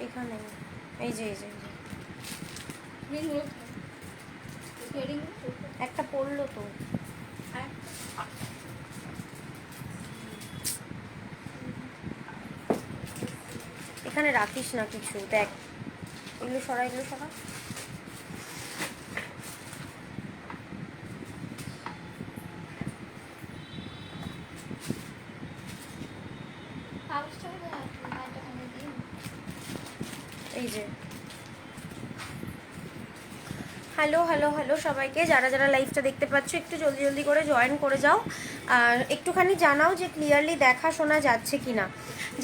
এখানে এই যে একটা পড়লো তো, এখানে রাখিস না কিছু, দেখ এগুলো সরা, এগুলো সরা। এই যে হ্যালো হ্যালো হ্যালো সবাইকে, যারা যারা লাইভটা দেখতে পাচ্ছ একটু জলদি জলদি করে জয়েন করে যাও, আর একটুখানি জানাও যে ক্লিয়ারলি দেখা শোনা যাচ্ছে কিনা।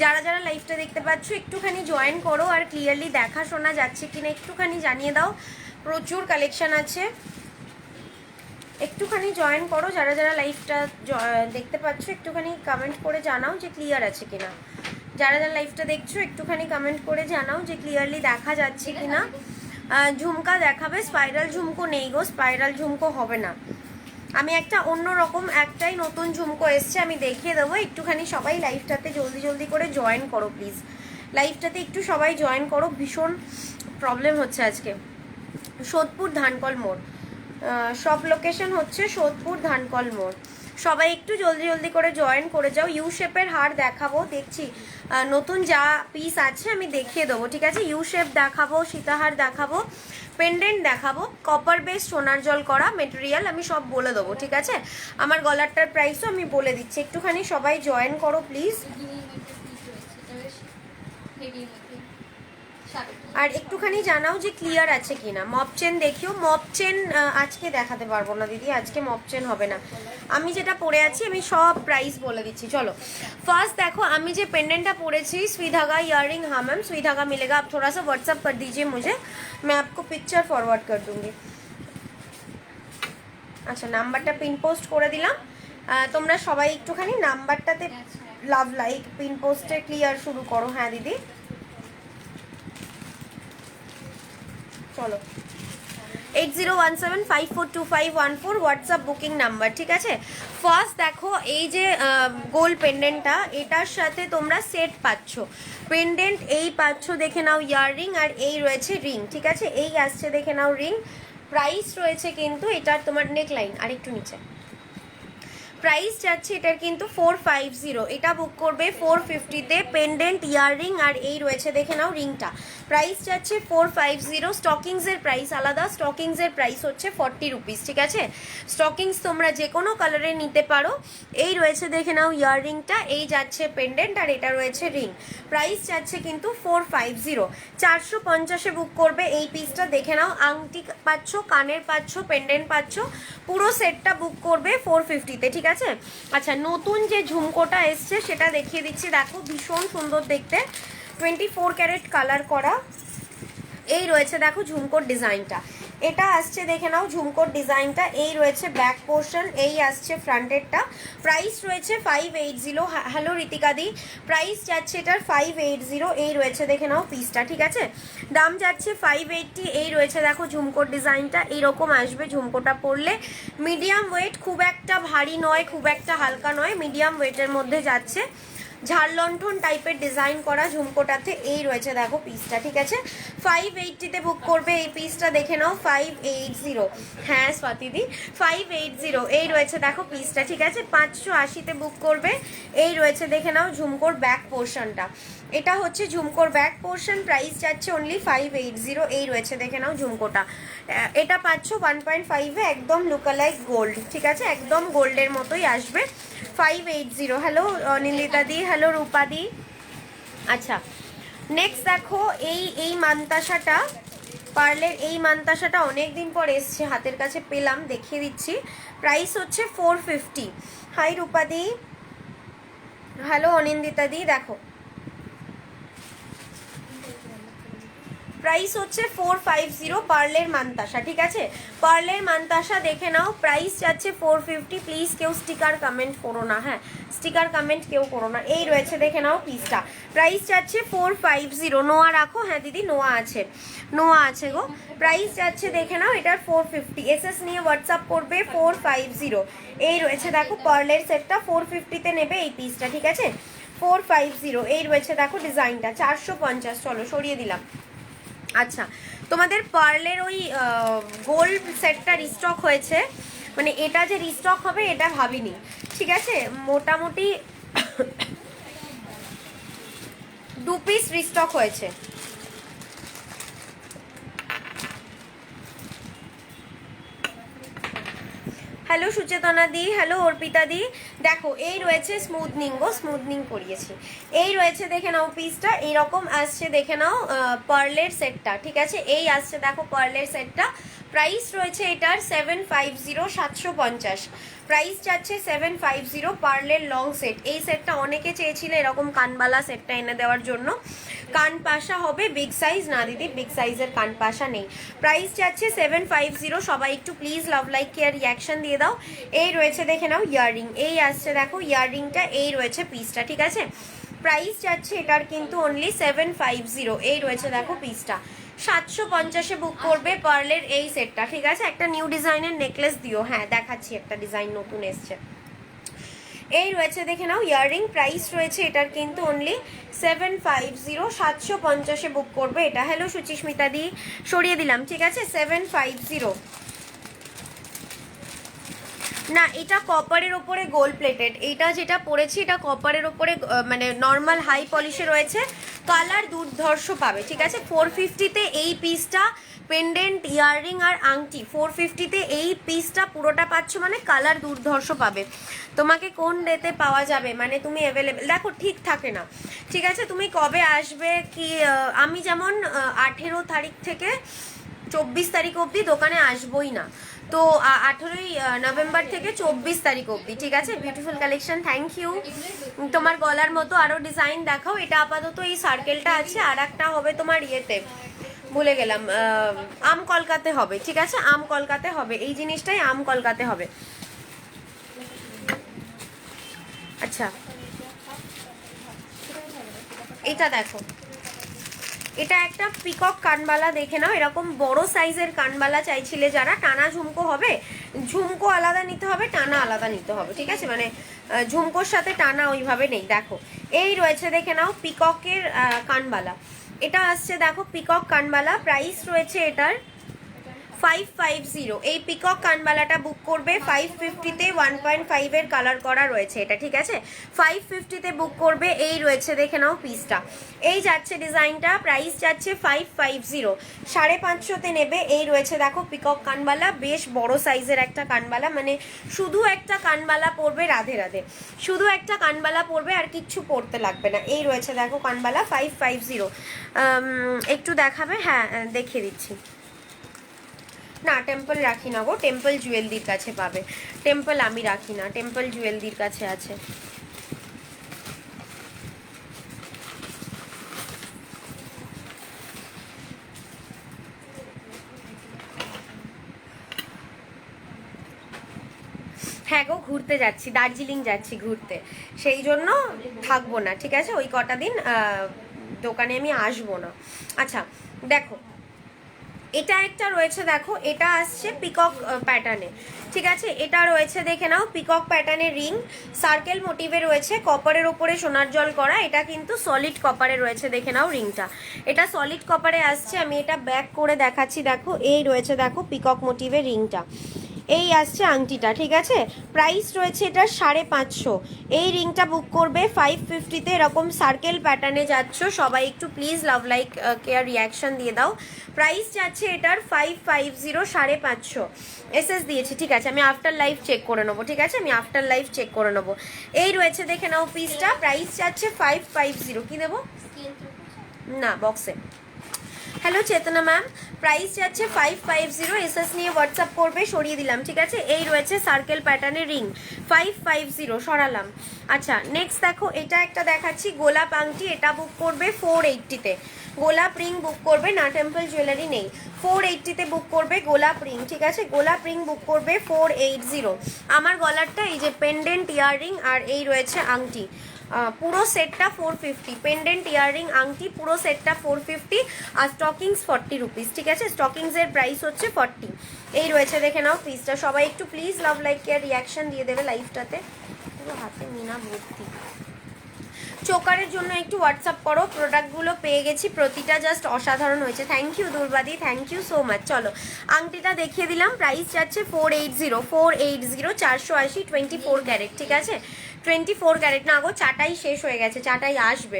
যারা যারা লাইভটা দেখতে পাচ্ছ একটুখানি জয়েন করো, আর ক্লিয়ারলি দেখা শোনা যাচ্ছে কিনা একটুখানি জানিয়ে দাও। প্রচুর কালেকশন আছে, একটুখানি জয়েন করো। যারা যারা লাইভটা দেখতে পাচ্ছ একটুখানি কমেন্ট করে জানাও যে ক্লিয়ার আছে কিনা। যারা যারা লাইভটা দেখছো একটুখানি কমেন্ট করে জানাও যে ক্লিয়ারলি দেখা যাচ্ছে কিনা। ঝুমকা দেখাবে, স্পাইরাল ঝুমকো নেই গো, স্পাইরাল ঝুমকো হবে না। আমি একটা অন্যরকম একটাই নতুন ঝুমকো এসছে, আমি দেখিয়ে দেবো। একটুখানি সবাই লাইভটাতে জলদি জলদি করে জয়েন করো প্লিজ, লাইভটাতে একটু সবাই জয়েন করো। ভীষণ প্রবলেম হচ্ছে আজকে। সোদপুর ধানকল মোড়, সব লোকেশন হচ্ছে সোদপুর ধানকল মোড়। সবাই একটু জলদি জলদি করে জয়েন করে যাও। ইউ শেপের হার দেখাবো, দেখছি নতুন যা পিস আছে আমি দেখিয়ে দেবো, ঠিক আছে। ইউ শেপ দেখাবো, সীতাহার দেখাবো, পেন্ডেন্ট দেখাবো, কপার বেস সোনার জল করা মেটেরিয়াল আমি সব বলে দেবো, ঠিক আছে। আমার গলারটার প্রাইসও আমি বলে দিচ্ছি, একটুখানি সবাই জয়েন করো প্লিজ। আর একটুখানি জানাও যে ক্লিয়ার আছে কিনা। মপ চেন দেখিও, মপ চেন আজকে দেখাতে পারবো না দিদি, আজকে মপ চেন হবে না। আমি যেটা পরে আছি আমি সব প্রাইস বলে দিচ্ছি। চলো ফার্স্ট দেখো, আমি যে पेंडेंटটা পরেছি सुई धागा इयररिंग। हाँ मैम सुई धागा मिलेगा, आप थोड़ा सा व्हाट्सअप कर दीजिए मुझे, मैं आपको पिक्चर फॉरवर्ड कर दूंगी। আচ্ছা নাম্বারটা পিন পোস্ট করে দিলাম, তোমরা সবাই একটুখানি নাম্বারটাতে লাভ লাইক পিন পোস্টে ক্লিয়ার শুরু করো। হ্যাঁ দিদি চলো, 8017542514 হোয়াটসঅ্যাপ বুকিং নাম্বার, ঠিক আছে। ফার্স্ট দেখো এই যে গোল পেন্ডেন্টটা, এটার সাথে তোমরা সেট পাচ্ছ, পেন্ডেন্ট এই পাচ্ছ, দেখে নাও ইয়াররিং, আর এই রয়েছে রিং, ঠিক আছে। এই আসছে দেখে নাও রিং। প্রাইস রয়েছে কিন্তু এটার তোমার নেকলাইন আর একটু নিচে, প্রাইস যাচ্ছে এটার কিন্তু 450, এটা বুক করবে 450-তে। পেন্ডেন্ট ইয়াররিং আর এই রয়েছে দেখে নাও রিংটা, প্রাইস যাচ্ছে 450। স্টকিংসের প্রাইস আলাদা, স্টকিংসের প্রাইস হচ্ছে 40 রুপিস, ঠিক আছে। স্টকিংস তোমরা যে কোনো কালারে নিতে পারো। এই রয়েছে দেখে নাও ইয়াররিংটা, এই যাচ্ছে পেন্ডেন্ট আর এটা রয়েছে রিং, প্রাইস যাচ্ছে কিন্তু 450। 450-এ বুক করবে এই পিসটা, দেখে নাও আংটি পাচ্ছ, কানের পাচ্ছ, পেন্ডেন্ট পাচ্ছ, পুরো সেটটা বুক করবে 450-তে, ঠিক আছে। আচ্ছা নতুন যে ঝুমকোটা এসছে সেটা দেখিয়ে দিচ্ছি, দেখো ভীষণ সুন্দর দেখতে, 24 ক্যারেট কালার করা। এই রয়েছে দেখো ঝুমকোর ডিজাইনটা, এটা আসছে দেখে নাও ঝুমকোর ডিজাইনটা। এই রয়েছে ব্যাক পোর্শন, এই আসছে ফ্রন্টেরটা। প্রাইস রয়েছে 580। হ্যালো ঋতিকা দি, প্রাইস যাচ্ছে এটার 580। এই রয়েছে দেখে নাও পিসটা, ঠিক আছে, দাম যাচ্ছে 580। এই রয়েছে দেখো ঝুমকোর ডিজাইনটা, এইরকম আসবে ঝুমকোটা পরলে। মিডিয়াম ওয়েট, খুব একটা ভারী নয়, খুব একটা হালকা নয়, মিডিয়াম ওয়েটের মধ্যে যাচ্ছে। ঝাড়লণ্ঠন টাইপের ডিজাইন করা ঝুমকোটাতে এই রয়েছে দেখো পিসটা, ঠিক আছে। 580-তে বুক করবে এই পিসটা, দেখে নাও 580। হ্যাঁ স্বাতিদি 580, এই রয়েছে দেখো পিসটা, ঠিক আছে। 580-তে বুক করবে। এই রয়েছে দেখে নাও ঝুমকোর ব্যাক পোর্শনটা, এটা হচ্ছে ঝুমকোর ব্যাক পোর্শন, প্রাইস যাচ্ছে অনলি 580। এই রয়েছে দেখে নাও ঝুমকোটা, এটা পাচ্ছ 1.5-এ, একদম লুকালাইক গোল্ড, ঠিক আছে, একদম গোল্ডের মতোই আসবে। 580। হ্যালো নিন্দিতা দি, হ্যালো রূপা দি। আচ্ছা নেক্সট দেখো এই মান্তাসাটা, পার্লের এই মান্তাসাটা অনেক দিন পর এসছে, হাতের কাছে পেলাম, দেখিয়ে দিচ্ছি। প্রাইস হচ্ছে 450। হাই রূপা দি, হ্যালো অনিন্দিতা দি। দেখো প্রাইস হচ্ছে 450 পার্লের মান্তাসা, ঠিক আছে? পার্লের মান্তাসা দেখে নাও, প্রাইস যাচ্ছে 450। প্লিজ কেউ স্টিকার কমেন্ট করো না, হ্যাঁ স্টিকার কমেন্ট কেউ করো না। এই রয়েছে দেখে নাও পিসটা, প্রাইস যাচ্ছে 450। নোয়া রাখো, হ্যাঁ দিদি নোয়া আছে, নোয়া আছে গো। প্রাইস যাচ্ছে দেখে নাও এটার 450। এসএস নিয়ে হোয়াটসঅ্যাপ করবে 450। এই রয়েছে দেখো পার্লের সেটটা 450-তে নেবে এই পিসটা, ঠিক আছে? 450। এই রয়েছে দেখো ডিজাইনটা 450। চলো সরিয়ে দিলাম। আচ্ছা, তোমাদের পার্লের ওই গোল্ড সেটটা রিস্টক হয়েছে, মানে এটা যে রিস্টক হবে এটা ভাবিনি, ঠিক আছে? মোটামুটি 2 পিস রিস্টক হয়েছে। হ্যালো সুচেতনা দি, হ্যালো অর্পিতা দি। দেখো এই রয়েছে স্মুথনিং গো, স্মুথনিং করিয়েছি। এই রয়েছে দেখে নাও পিসটা, এইরকম আসছে দেখে নাও পার্লের সেটটা, ঠিক আছে? এই আসছে দেখো পার্লের সেটটা। প্রাইস রয়েছে এটার 750, 750। প্রাইস যাচ্ছে 750 পার্লের লং সেট। এই সেটটা অনেকে চেয়েছিল এরকম কানবালা সেটটা এনে দেওয়ার জন্য। কান পাশা হবে বিগ সাইজ, না দিদি বিগ সাইজের কান পাশা নেই। প্রাইস যাচ্ছে 750। সবাই একটু please love like care reaction দিয়ে দাও। এই রয়েছে দেখে নাও ইয়াররিং, এই আসছে দেখো ইয়াররিংটা, এই রয়েছে পিসটা, ঠিক আছে? প্রাইস যাচ্ছে এটার কিন্তু অনলি 750। এই রয়েছে দেখো পিসটা, 750-এ বুক করবে পার্লের এই সেটটা, ঠিক আছে? একটা নিউ ডিজাইনের নেকলেস দিও, হ্যাঁ দেখাচ্ছি, একটা ডিজাইন নতুন এসছে। এই রয়েছে দেখে নাও ইয়াররিং, প্রাইস রয়েছে এটার কিন্তু অনলি 750, 750-এ বুক করবে এটা। হ্যালো সুচিস্মিতা দি, সরিয়ে দিলাম, ঠিক আছে? 750। না এটা কপারের ওপরে গোল্ড প্লেটেড, এইটা যেটা পরেছি এটা কপারের ওপরে মানে নর্মাল হাই পলিশে রয়েছে, কালার দুর্ধর্ষ পাবে, ঠিক আছে? 450-তে এই পিসটা পেন্ডেন্ট ইয়াররিং আর আংটি, 450-তে এই পিসটা পুরোটা পাচ্ছ, মানে কালার দুর্ধর্ষ পাবে। তোমাকে কোন ডেতে পাওয়া যাবে, মানে তুমি অ্যাভেলেবেল দেখো ঠিক থাকে না, ঠিক আছে? তুমি কবে আসবে কি, আমি যেমন 18 তারিখ থেকে 24 তারিখ অবধি দোকানে আসবোই না, তো 18ই নভেম্বর থেকে 24 তারিখ অবধি, ঠিক আছে? Beautiful collection, thank you. তোমার গলার মতো আরো ডিজাইন দেখাও। এটা আপাতত এই সার্কেলটা আছে, আর একটা হবে তোমার ইয়েতে, ভুলে গেলাম, আম কলকাতে হবে, ঠিক আছে? আম কলকাতে হবে, এই জিনিসটাই আম কলকাতে হবে। আচ্ছা এটা দেখো, এটা একটা পিকক কানবালা দেখে নাও, এরকম বড় সাইজের কানবালা চাইছিলে যারা, টানা ঝুমকো হবে, ঝুমকো আলাদা নিতে হবে, টানা আলাদা নিতে হবে, ঠিক আছে? মানে ঝুমকোর সাথে টানা ওইভাবে নেই। দেখো এই রয়েছে দেখে নাও পিককের কানবালা, এটা আসছে দেখো পিকক কানবালা, প্রাইস রয়েছে এটার 550। এই পিকক কানবালাটা বুক করবে 550-তে, 1.5-এর কালার করা রয়েছে এটা, ঠিক আছে? 550-তে বুক করবে। এই রয়েছে দেখে নাও পিসটা, এই যাচ্ছে ডিজাইনটা, প্রাইস যাচ্ছে 550, 550-তে নেবে। এই রয়েছে দেখো পিকক কানবালা, বেশ বড় সাইজের একটা কানবালা, মানে শুধু একটা কানবালা পরবে, রাধে রাধে, শুধু একটা কানবালা পরবে আর কিচ্ছু পরতে লাগবে না। এই রয়েছে দেখো কানবালা 550। একটু দেখাবে? হ্যাঁ দেখিয়ে দিচ্ছি। না টেম্পল রাখি না গো, টেম্পল জুয়েলদির কাছে পাবে, টেম্পল আমি রাখি না, টেম্পল জুয়েলদির কাছে আছে। হ্যাঁ গো ঘুরতে যাচ্ছি, দার্জিলিং যাচ্ছি ঘুরতে, সেই জন্য থাকবো না, ঠিক আছে? ওই কটা দিন দোকানে আমি আসবো না। আচ্ছা দেখো এটা একটা রয়েছে দেখো, এটা আসছে পিকক প্যাটার্নে, ঠিক আছে? এটা রয়েছে দেখে নাও পিকক প্যাটার্নের রিং, সার্কেল মোটিভে রয়েছে, কপারের ওপরে সোনার জল করা, এটা কিন্তু সলিড কপারে রয়েছে দেখে নাও রিংটা, এটা সলিড কপারে আসছে। আমি এটা ব্যাক করে দেখাচ্ছি, দেখো এই রয়েছে দেখো পিকক মোটিভের রিংটা, এই আসছে আংটিটা, ঠিক আছে? প্রাইস রয়েছে এটা 550। এই রিংটা বুক করবে 550-তে, এরকম সার্কেল প্যাটার্নে যাচ্ছ, সবাই একটু please love like care reaction দিয়ে দাও। প্রাইস যাচ্ছে এটার 550, 550 এসএস দিয়েছি, ঠিক আছে? আমি আফটার লাইভ চেক করে নেবো, ঠিক আছে? আমি আফটার লাইভ চেক করে নেবো। এই রয়েছে দেখে নাও পিসটা, প্রাইস যাচ্ছে 550। কি দেবো? না বক্সে হ্যালো চেতনা ম্যাম, প্রাইস যাচ্ছে 550, এসএস নিয়ে হোয়াটসঅ্যাপ করবে, সরিয়ে দিলাম ঠিক আছে। এই রয়েছে সার্কেল প্যাটার্নের রিং, 550 সরালাম। আচ্ছা নেক্সট দেখো, এটা একটা দেখাচ্ছি গোলাপ আংটি, এটা বুক করবে 480-তে। গোলাপ রিং বুক করবে, না টেম্পল জুয়েলারি নেই, 480-তে বুক করবে গোলাপ রিং ঠিক আছে। গোলাপ রিং বুক করবে 480। আমার গলারটা এই যে পেন্ডেন্ট ইয়াররিং আর এই রয়েছে আংটি, পুরো সেটটা 450, পেন্ডেন্ট ইয়াররিং আংটি পুরো সেটটা 450, আর স্টকিংস 40 রুপিস ঠিক আছে। স্টকিংসের প্রাইস হচ্ছে 40। এই রয়েছে দেখে নাও পিসটা। সবাই একটু please love like care reaction দিয়ে দেবে লাইভটাতে। পুরো হাতে মিনা ভর্তি। চোকারের জন্য একটু হোয়াটসঅ্যাপ করো, প্রোডাক্টগুলো পেয়ে গেছি, প্রতিটা জাস্ট অসাধারণ হয়েছে। থ্যাংক ইউ দুর্বাদি, থ্যাংক ইউ সো মাচ। চলো আংটিটা দেখিয়ে দিলাম, প্রাইস যাচ্ছে 480, 480, 24 ক্যারেট ঠিক আছে। 24 ক্যারেট না গো, চাটাই শেষ হয়ে গেছে, চাটাই আসবে,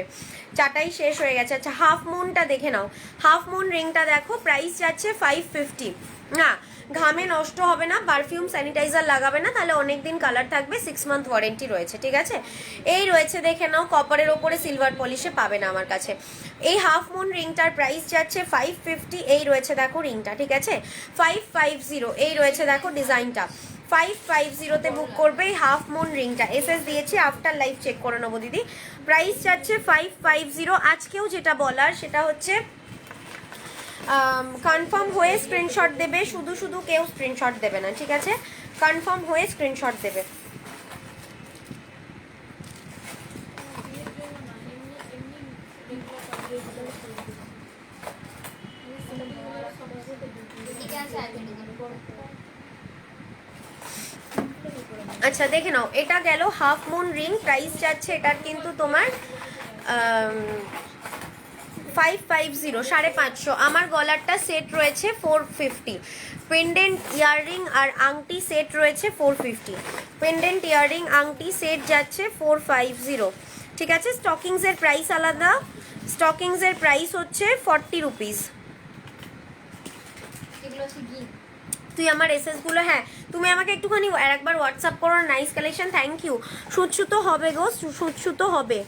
চাটাই শেষ হয়ে গেছে। আচ্ছা হাফ মুনটা দেখে নাও, হাফ মুন রিংটা দেখো, প্রাইস যাচ্ছে 550। না ঘামে নষ্ট হবে না, পারফিউম স্যানিটাইজার লাগাবে না, তাহলে অনেক দিন কালার থাকবে, 6 মান্থ ওয়ারেন্টি রয়েছে ঠিক আছে। এই রয়েছে দেখে নাও, কপারের ওপরে সিলভার পলিশে পাবে না আমার কাছে। এই হাফ মুন রিংটার প্রাইস যাচ্ছে 550। এই রয়েছে দেখো রিংটা ঠিক আছে, 550। এই রয়েছে দেখো ডিজাইনটা, 550-তে বুক করবে এই হাফ মুন রিংটা। এসএস দিয়েছি, আফটার লাইভ চেক করে নেবো দিদি। প্রাইস যাচ্ছে 550। আজকেও যেটা বলার সেটা হচ্ছে কনফার্ম হয়ে স্ক্রিনশট দেবে, শুধু শুধু কেউ স্ক্রিনশট দেবে না ঠিক আছে, কনফার্ম হয়ে স্ক্রিনশট দেবে। আচ্ছা দেখে নাও, এটা গেল হাফ মুন রিং, প্রাইস যাচ্ছে এটার কিন্তু তোমার 550, 550। আমার গলারটা সেট রয়েছে 450, পেন্ডেন্ট ইয়াররিং আর আংটি সেট রয়েছে 450, পেন্ডেন্ট ইয়াররিং আংটি সেট যাচ্ছে 450 ঠিক আছে। স্টকিংসের প্রাইস আলাদা, স্টকিংসের প্রাইস হচ্ছে 40 রুপিস। তুই আমার এসএস গুলো, হ্যাঁ তুমি আমাকে একটুখানি একবার হোয়াটসঅ্যাপ করো, নাইস কালেকশন, থ্যাংক ইউ। সুতো হবে গো, সুতো হবে।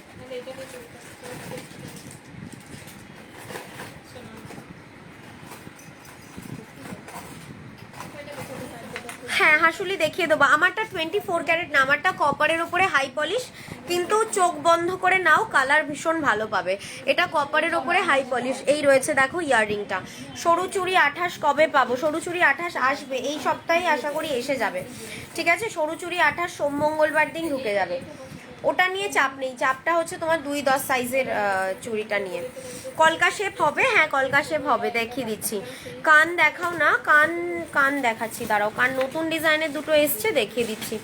হ্যাঁ হাসুলি দেখিয়ে দেবো। আমারটা 24 ক্যারেট না, আমারটা কপারের ওপরে হাই পলিশ, কিন্তু চোখ বন্ধ করে নাও, কালার ভীষণ ভালো পাবে। এটা কপারের ওপরে হাই পলিশ। এই রয়েছে দেখো ইয়াররিংটা। সরু চুড়ি 28 কবে পাবো? সরু চুড়ি 28 আসবে এই সপ্তাহে, আশা করি এসে যাবে ঠিক আছে। সরু চুড়ি 28 সোম মঙ্গলবার দিন ঢুকে যাবে, ওটা নিয়ে চাপ নেই। চাপটা হচ্ছে তোমার 2-10 সাইজের চুড়িটা নিয়ে। কলকা শেপ হবে, হ্যাঁ কলকা শেপ হবে, দেখিয়ে দিচ্ছি। কান দেখাও না, কান কান দেখাচ্ছি, দাঁড়াও, কান নতুন ডিজাইনের দুটো এসছে, দেখিয়ে দিচ্ছি।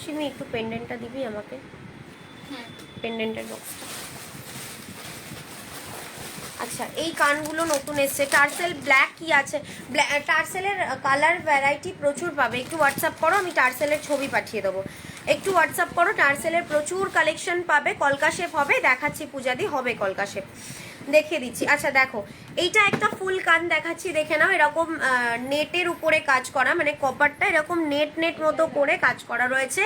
সিমি একটু পেন্ডেন্টটা দিবি আমাকে, পেন্ডেন্টের বক্সটা। আচ্ছা এই কানগুলো নতুন এসছে, টার্সেল ব্ল্যাক কি আছে, টার্সেলের কালার ভ্যারাইটি প্রচুর পাবে। একটু হোয়াটসঅ্যাপ করো, আমি টার্সেলের ছবি পাঠিয়ে দেবো। একটু হোয়াটসঅ্যাপ করো, টার্সেলের প্রচুর কালেকশন পাবে। কলকা শেপ হবে, দেখাচ্ছি পূজাদি, হবে কলকা শেপ, দেখিয়ে দিচ্ছি। আচ্ছা দেখো এইটা একটা ফুল কান দেখাচ্ছি, দেখে নাও। এরকম নেটের উপরে কাজ করা, মানে কপারটা এরকম নেট নেট মতো করে কাজ করা রয়েছে,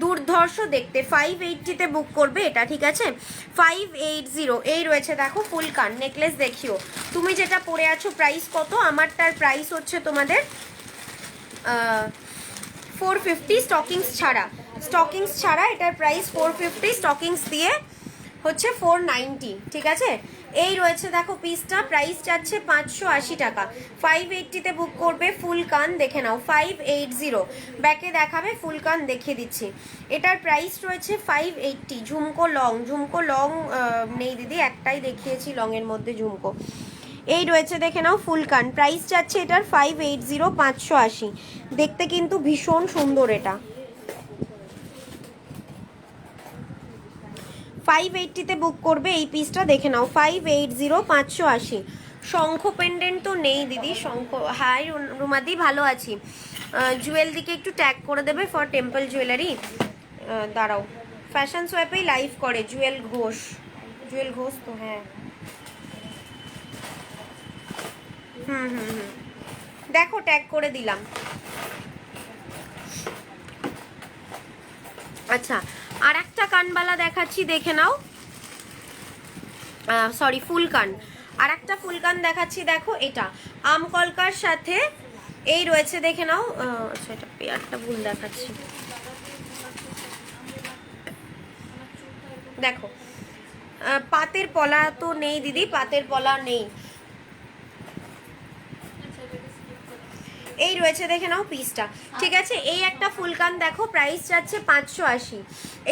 দুর্ধর্ষ দেখতে। 580-তে বুক করবে এটা ঠিক আছে, 580। এই রয়েছে দেখো ফুল কান নেকলেস, দেখিও। তুমি যেটা পরে আছো প্রাইস কত? আমারটার প্রাইস হচ্ছে তোমাদের 450, স্টকিংস ছাড়া, স্টকিংস ছাড়া এটার প্রাইস 450, স্টকিংস দিয়ে হচ্ছে 490 ঠিক আছে। এই রয়েছে দেখো পিসটা, প্রাইস যাচ্ছে 580 টাকা, 580-তে বুক করবে। ফুল কান দেখে নাও, 580। ব্যাকে দেখাবে, ফুল কান দেখিয়ে দিচ্ছি। এটার প্রাইস রয়েছে 580। ঝুমকো লং, ঝুমকো লং নেই দিদি, একটাই দেখিয়েছি লংয়ের মধ্যে ঝুমকো। এই রয়েছে দেখে নাও ফুল কান, প্রাইস যাচ্ছে এটার 580, 580। দেখতে কিন্তু ভীষণ সুন্দর এটা। 580-তে বুক করবে এই পিসটা, দেখে নাও 580, 580। শঙ্খ পেন্ডেন্ট তো নেই দিদি, শঙ্খ। হাই রুমাদি, ভালো আছি। জুয়েল দিকে একটু ট্যাগ করে দেবে ফর টেম্পল জুয়েলারি। দাঁড়াও, ফ্যাশন সোয়াপেই লাইভ করে জুয়েল ঘোষ, জুয়েল ঘোষ তো, হ্যাঁ দেখো ট্যাগ করে দিলাম। আচ্ছা আর একটা কানবালা দেখাচ্ছি, দেখে নাও, সরি ফুল কান। আর একটা ফুলকান দেখাচ্ছি, দেখো এটা আম কলকার সাথে এই রয়েছে, দেখে নাও। আচ্ছা এটা পেয়ারটা ভুল দেখাচ্ছি, দেখো পাতের পলা তো নেই দিদি, পাতের পলা নেই। এই রয়েছে, দেখে নাও পিসটা, ঠিক আছে। এই একটা ফুলকান দেখো, প্রাইস যাচ্ছে 580।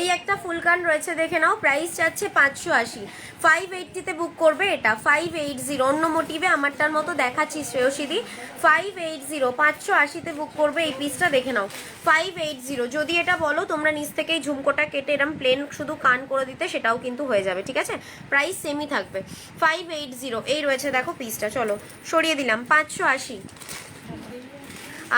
এই একটা ফুলকান রয়েছে, দেখে নাও, প্রাইস যাচ্ছে 580। 580-তে বুক করবে এটা, 580। অন্য মোটিভে আমারটার মতো দেখাচ্ছি শ্রেয়সীদি, 580, 580-তে বুক করবে এই পিসটা, দেখে নাও 580। যদি এটা বলো তোমরা নিচ থেকেই ঝুমকোটা কেটে এরম প্লেন শুধু কান করে দিতে, সেটাও কিন্তু হয়ে যাবে, ঠিক আছে। প্রাইস সেমই থাকবে 580। এই রয়েছে দেখো পিসটা, চলো সরিয়ে দিলাম 580।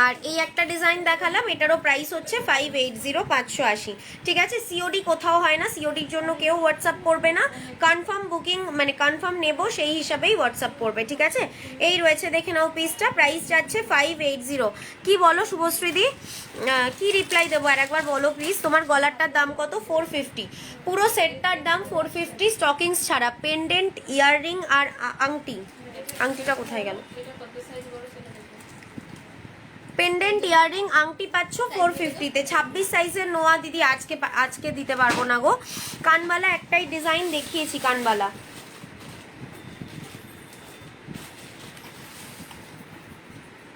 আর এই একটা ডিজাইন দেখালাম, এটারও প্রাইস হচ্ছে 580, 580, ঠিক আছে। সিওডি কোথাও হয় না, সিওডির জন্য কেউ হোয়াটসঅ্যাপ করবে না, কনফার্ম বুকিং মানে কনফার্ম নেব সেই হিসাবেই হোয়াটসঅ্যাপ করবে, ঠিক আছে। এই রয়েছে, দেখে নাও পিসটা, প্রাইস যাচ্ছে 580। কি বলো শুভশ্রীদি, কি রিপ্লাই দেবো আর একবার বলো প্লিজ। তোমার গলারটার দাম কত? 450। পুরো সেটটার দাম 450, স্টকিংস ছাড়া। পেন্ডেন্ট, ইয়াররিং আর আংটি, আংটিটা কোথায় গেল? পেন্ডেন্ট, ইয়াররিং, আংটি পাচ্ছ 450-তে। 26 সাইজের নোয়া দিদি আজকে দিতে পারবো না গো। কানবালা একটাই ডিজাইন দেখিয়েছি, কানবালা।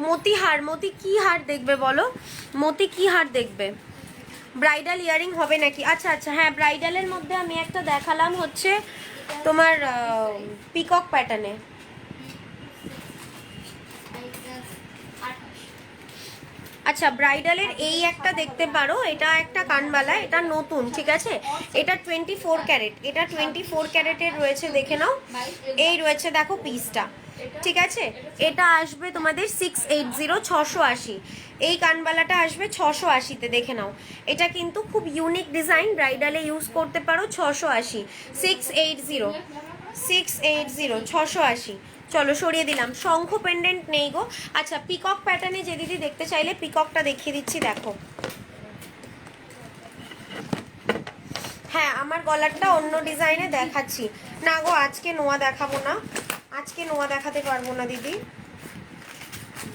মতি হার, মতি কি হার দেখবে বলো, মতি কি হার দেখবে? ব্রাইডাল ইয়ারিং হবে নাকি? আচ্ছা আচ্ছা, হ্যাঁ ব্রাইডালের মধ্যে আমি একটা দেখালাম হচ্ছে তোমার পিকক প্যাটার্নে। আচ্ছা ব্রাইডালের এই একটা দেখতে পারো, এটা একটা কানবালা, এটা নতুন, ঠিক আছে। এটা 24 ক্যারেট, এটা 24 ক্যারেটের রয়েছে, দেখে নাও। এই রয়েছে দেখো পিসটা, ঠিক আছে। এটা আসবে তোমাদের 680, 680। এই কানবালাটা আসবে 680-তে, দেখে নাও। এটা কিন্তু খুব ইউনিক ডিজাইন, ব্রাইডালে ইউজ করতে পারো। 680, 680, 680, 680। চলো সরিয়ে দিলাম। শঙ্খ পেন্ডেন্ট নেই গো। আচ্ছা পিকক প্যাটার্নে যে দিদি দেখতে চাইলে পিককটা দেখিয়ে দিচ্ছি, দেখো। হ্যাঁ আমার গলারটা অন্য ডিজাইনে দেখাচ্ছি না গো, আজকে নোয়া দেখাবো না, আজকে নোয়া দেখাতে পারবো না দিদি।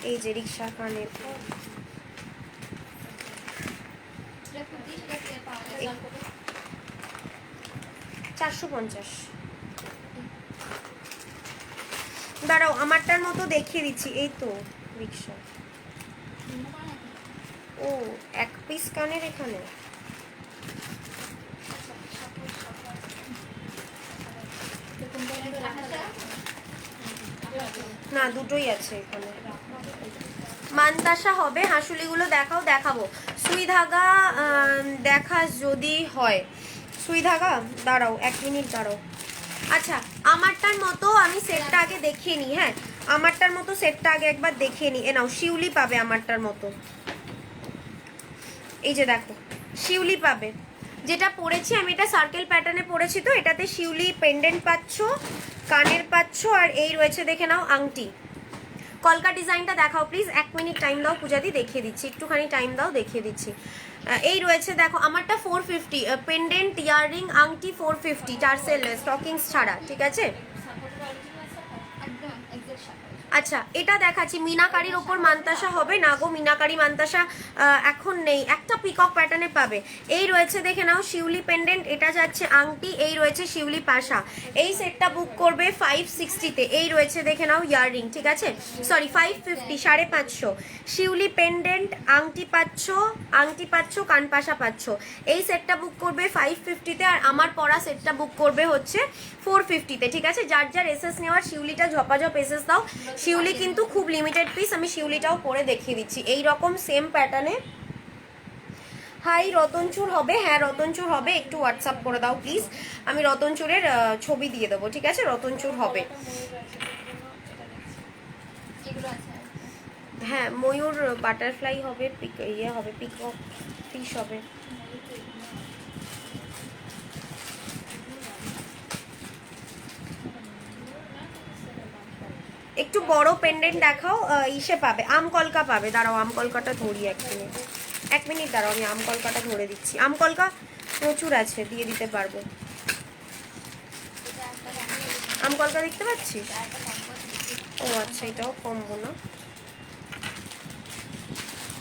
এই যে রিক্সা কানে 450। দাঁড়াও আমারটার মতো দেখিয়ে দিচ্ছি, এই তো রিক্সা। ও এক পিস কানের এখানে, না দুটোই আছে এখানে। মানতাসা হবে, হাঁসুলিগুলো দেখাও, দেখাবো। সুই ধাগা দেখা যদি হয়, সুই ধাগা দাঁড়াও 1 মিনিট দাঁড়াও। আচ্ছা আমারটার মতো আমি সেটটা আগে দেখিয়ে নিই, হ্যাঁ আমারটার মতো সেটটা আগে একবার দেখিয়ে নিই। এ নাও শিউলি পাবে আমারটার মতো, এই যে দেখো শিউলি পাবে। যেটা পরেছি আমি, এটা সার্কেল প্যাটার্নে পরেছি, তো এটাতে শিউলি পেন্ডেন্ট পাচ্ছ, কানের পাচ্ছ, আর এই রয়েছে দেখে নাও আংটি। কলকা ডিজাইনটা দেখাও প্লিজ, 1 মিনিট টাইম দাও পূজাদি, দেখিয়ে দিচ্ছি, একটুখানি টাইম দাও, দেখিয়ে দিচ্ছি। এই রয়েছে দেখো আমারটা 450, পেন্ডেন্ট, ইয়াররিং, আংটি 450, টার্সেল স্টকিংস ছাড়া, ঠিক আছে। আচ্ছা এটা দেখাচ্ছি, মিনাকারির ওপর মানতাসা হবে না গো, মিনাকারি মানতাসা এখন নেই, একটা পিকক প্যাটার্নে পাবে। এই রয়েছে দেখে নাও শিউলি পেন্ডেন্ট, এটা যাচ্ছে আংটি, এই রয়েছে শিউলি পাশা। এই সেটটা বুক করবে 560-তে। এই রয়েছে দেখে নাও ইয়াররিং, ঠিক আছে, সরি 550, 550। শিউলি পেন্ডেন্ট, আংটি পাচ্ছ, কান পাশা পাচ্ছ। এই সেটটা বুক করবে 550-তে, আর আমার পরা সেটটা বুক করবে হচ্ছে 450-তে, ঠিক আছে। যার যার এসএস নেওয়ার শিউলিটা ঝপাঝপ এসএস দাও। শিউলি কিন্তু খুব লিমিটেড পিস, আমি শিউলিটাও পরে দেখিয়ে দিচ্ছি। এই রকম সেম প্যাটার্নে। হাই রতনচুর হবে, হ্যাঁ রতনচুর হবে, একটু হোয়াটসঅ্যাপ করে দাও প্লিজ, আমি রতনচুরের ছবি দিয়ে দেবো, ঠিক আছে। রতনচুর হবে, হ্যাঁ ময়ূর বাটারফ্লাই হবে, ইয়ে হবে, পিকক ফিশ হবে। একটু বড় পেন্ডেন্ট দেখাও, ইসে পাবে, আম কলকা পাবে। দাঁড়াও আম কলকাটা ধরি 1 মিনিট দাঁড়াও, আমি আম কলকাটা ধরে দিচ্ছি। আম কলকা প্রচুর আছে, দিয়ে দিতে পারবো। আম কলকা দেখতে পাচ্ছি। ও আচ্ছা, এটাও কমবো না।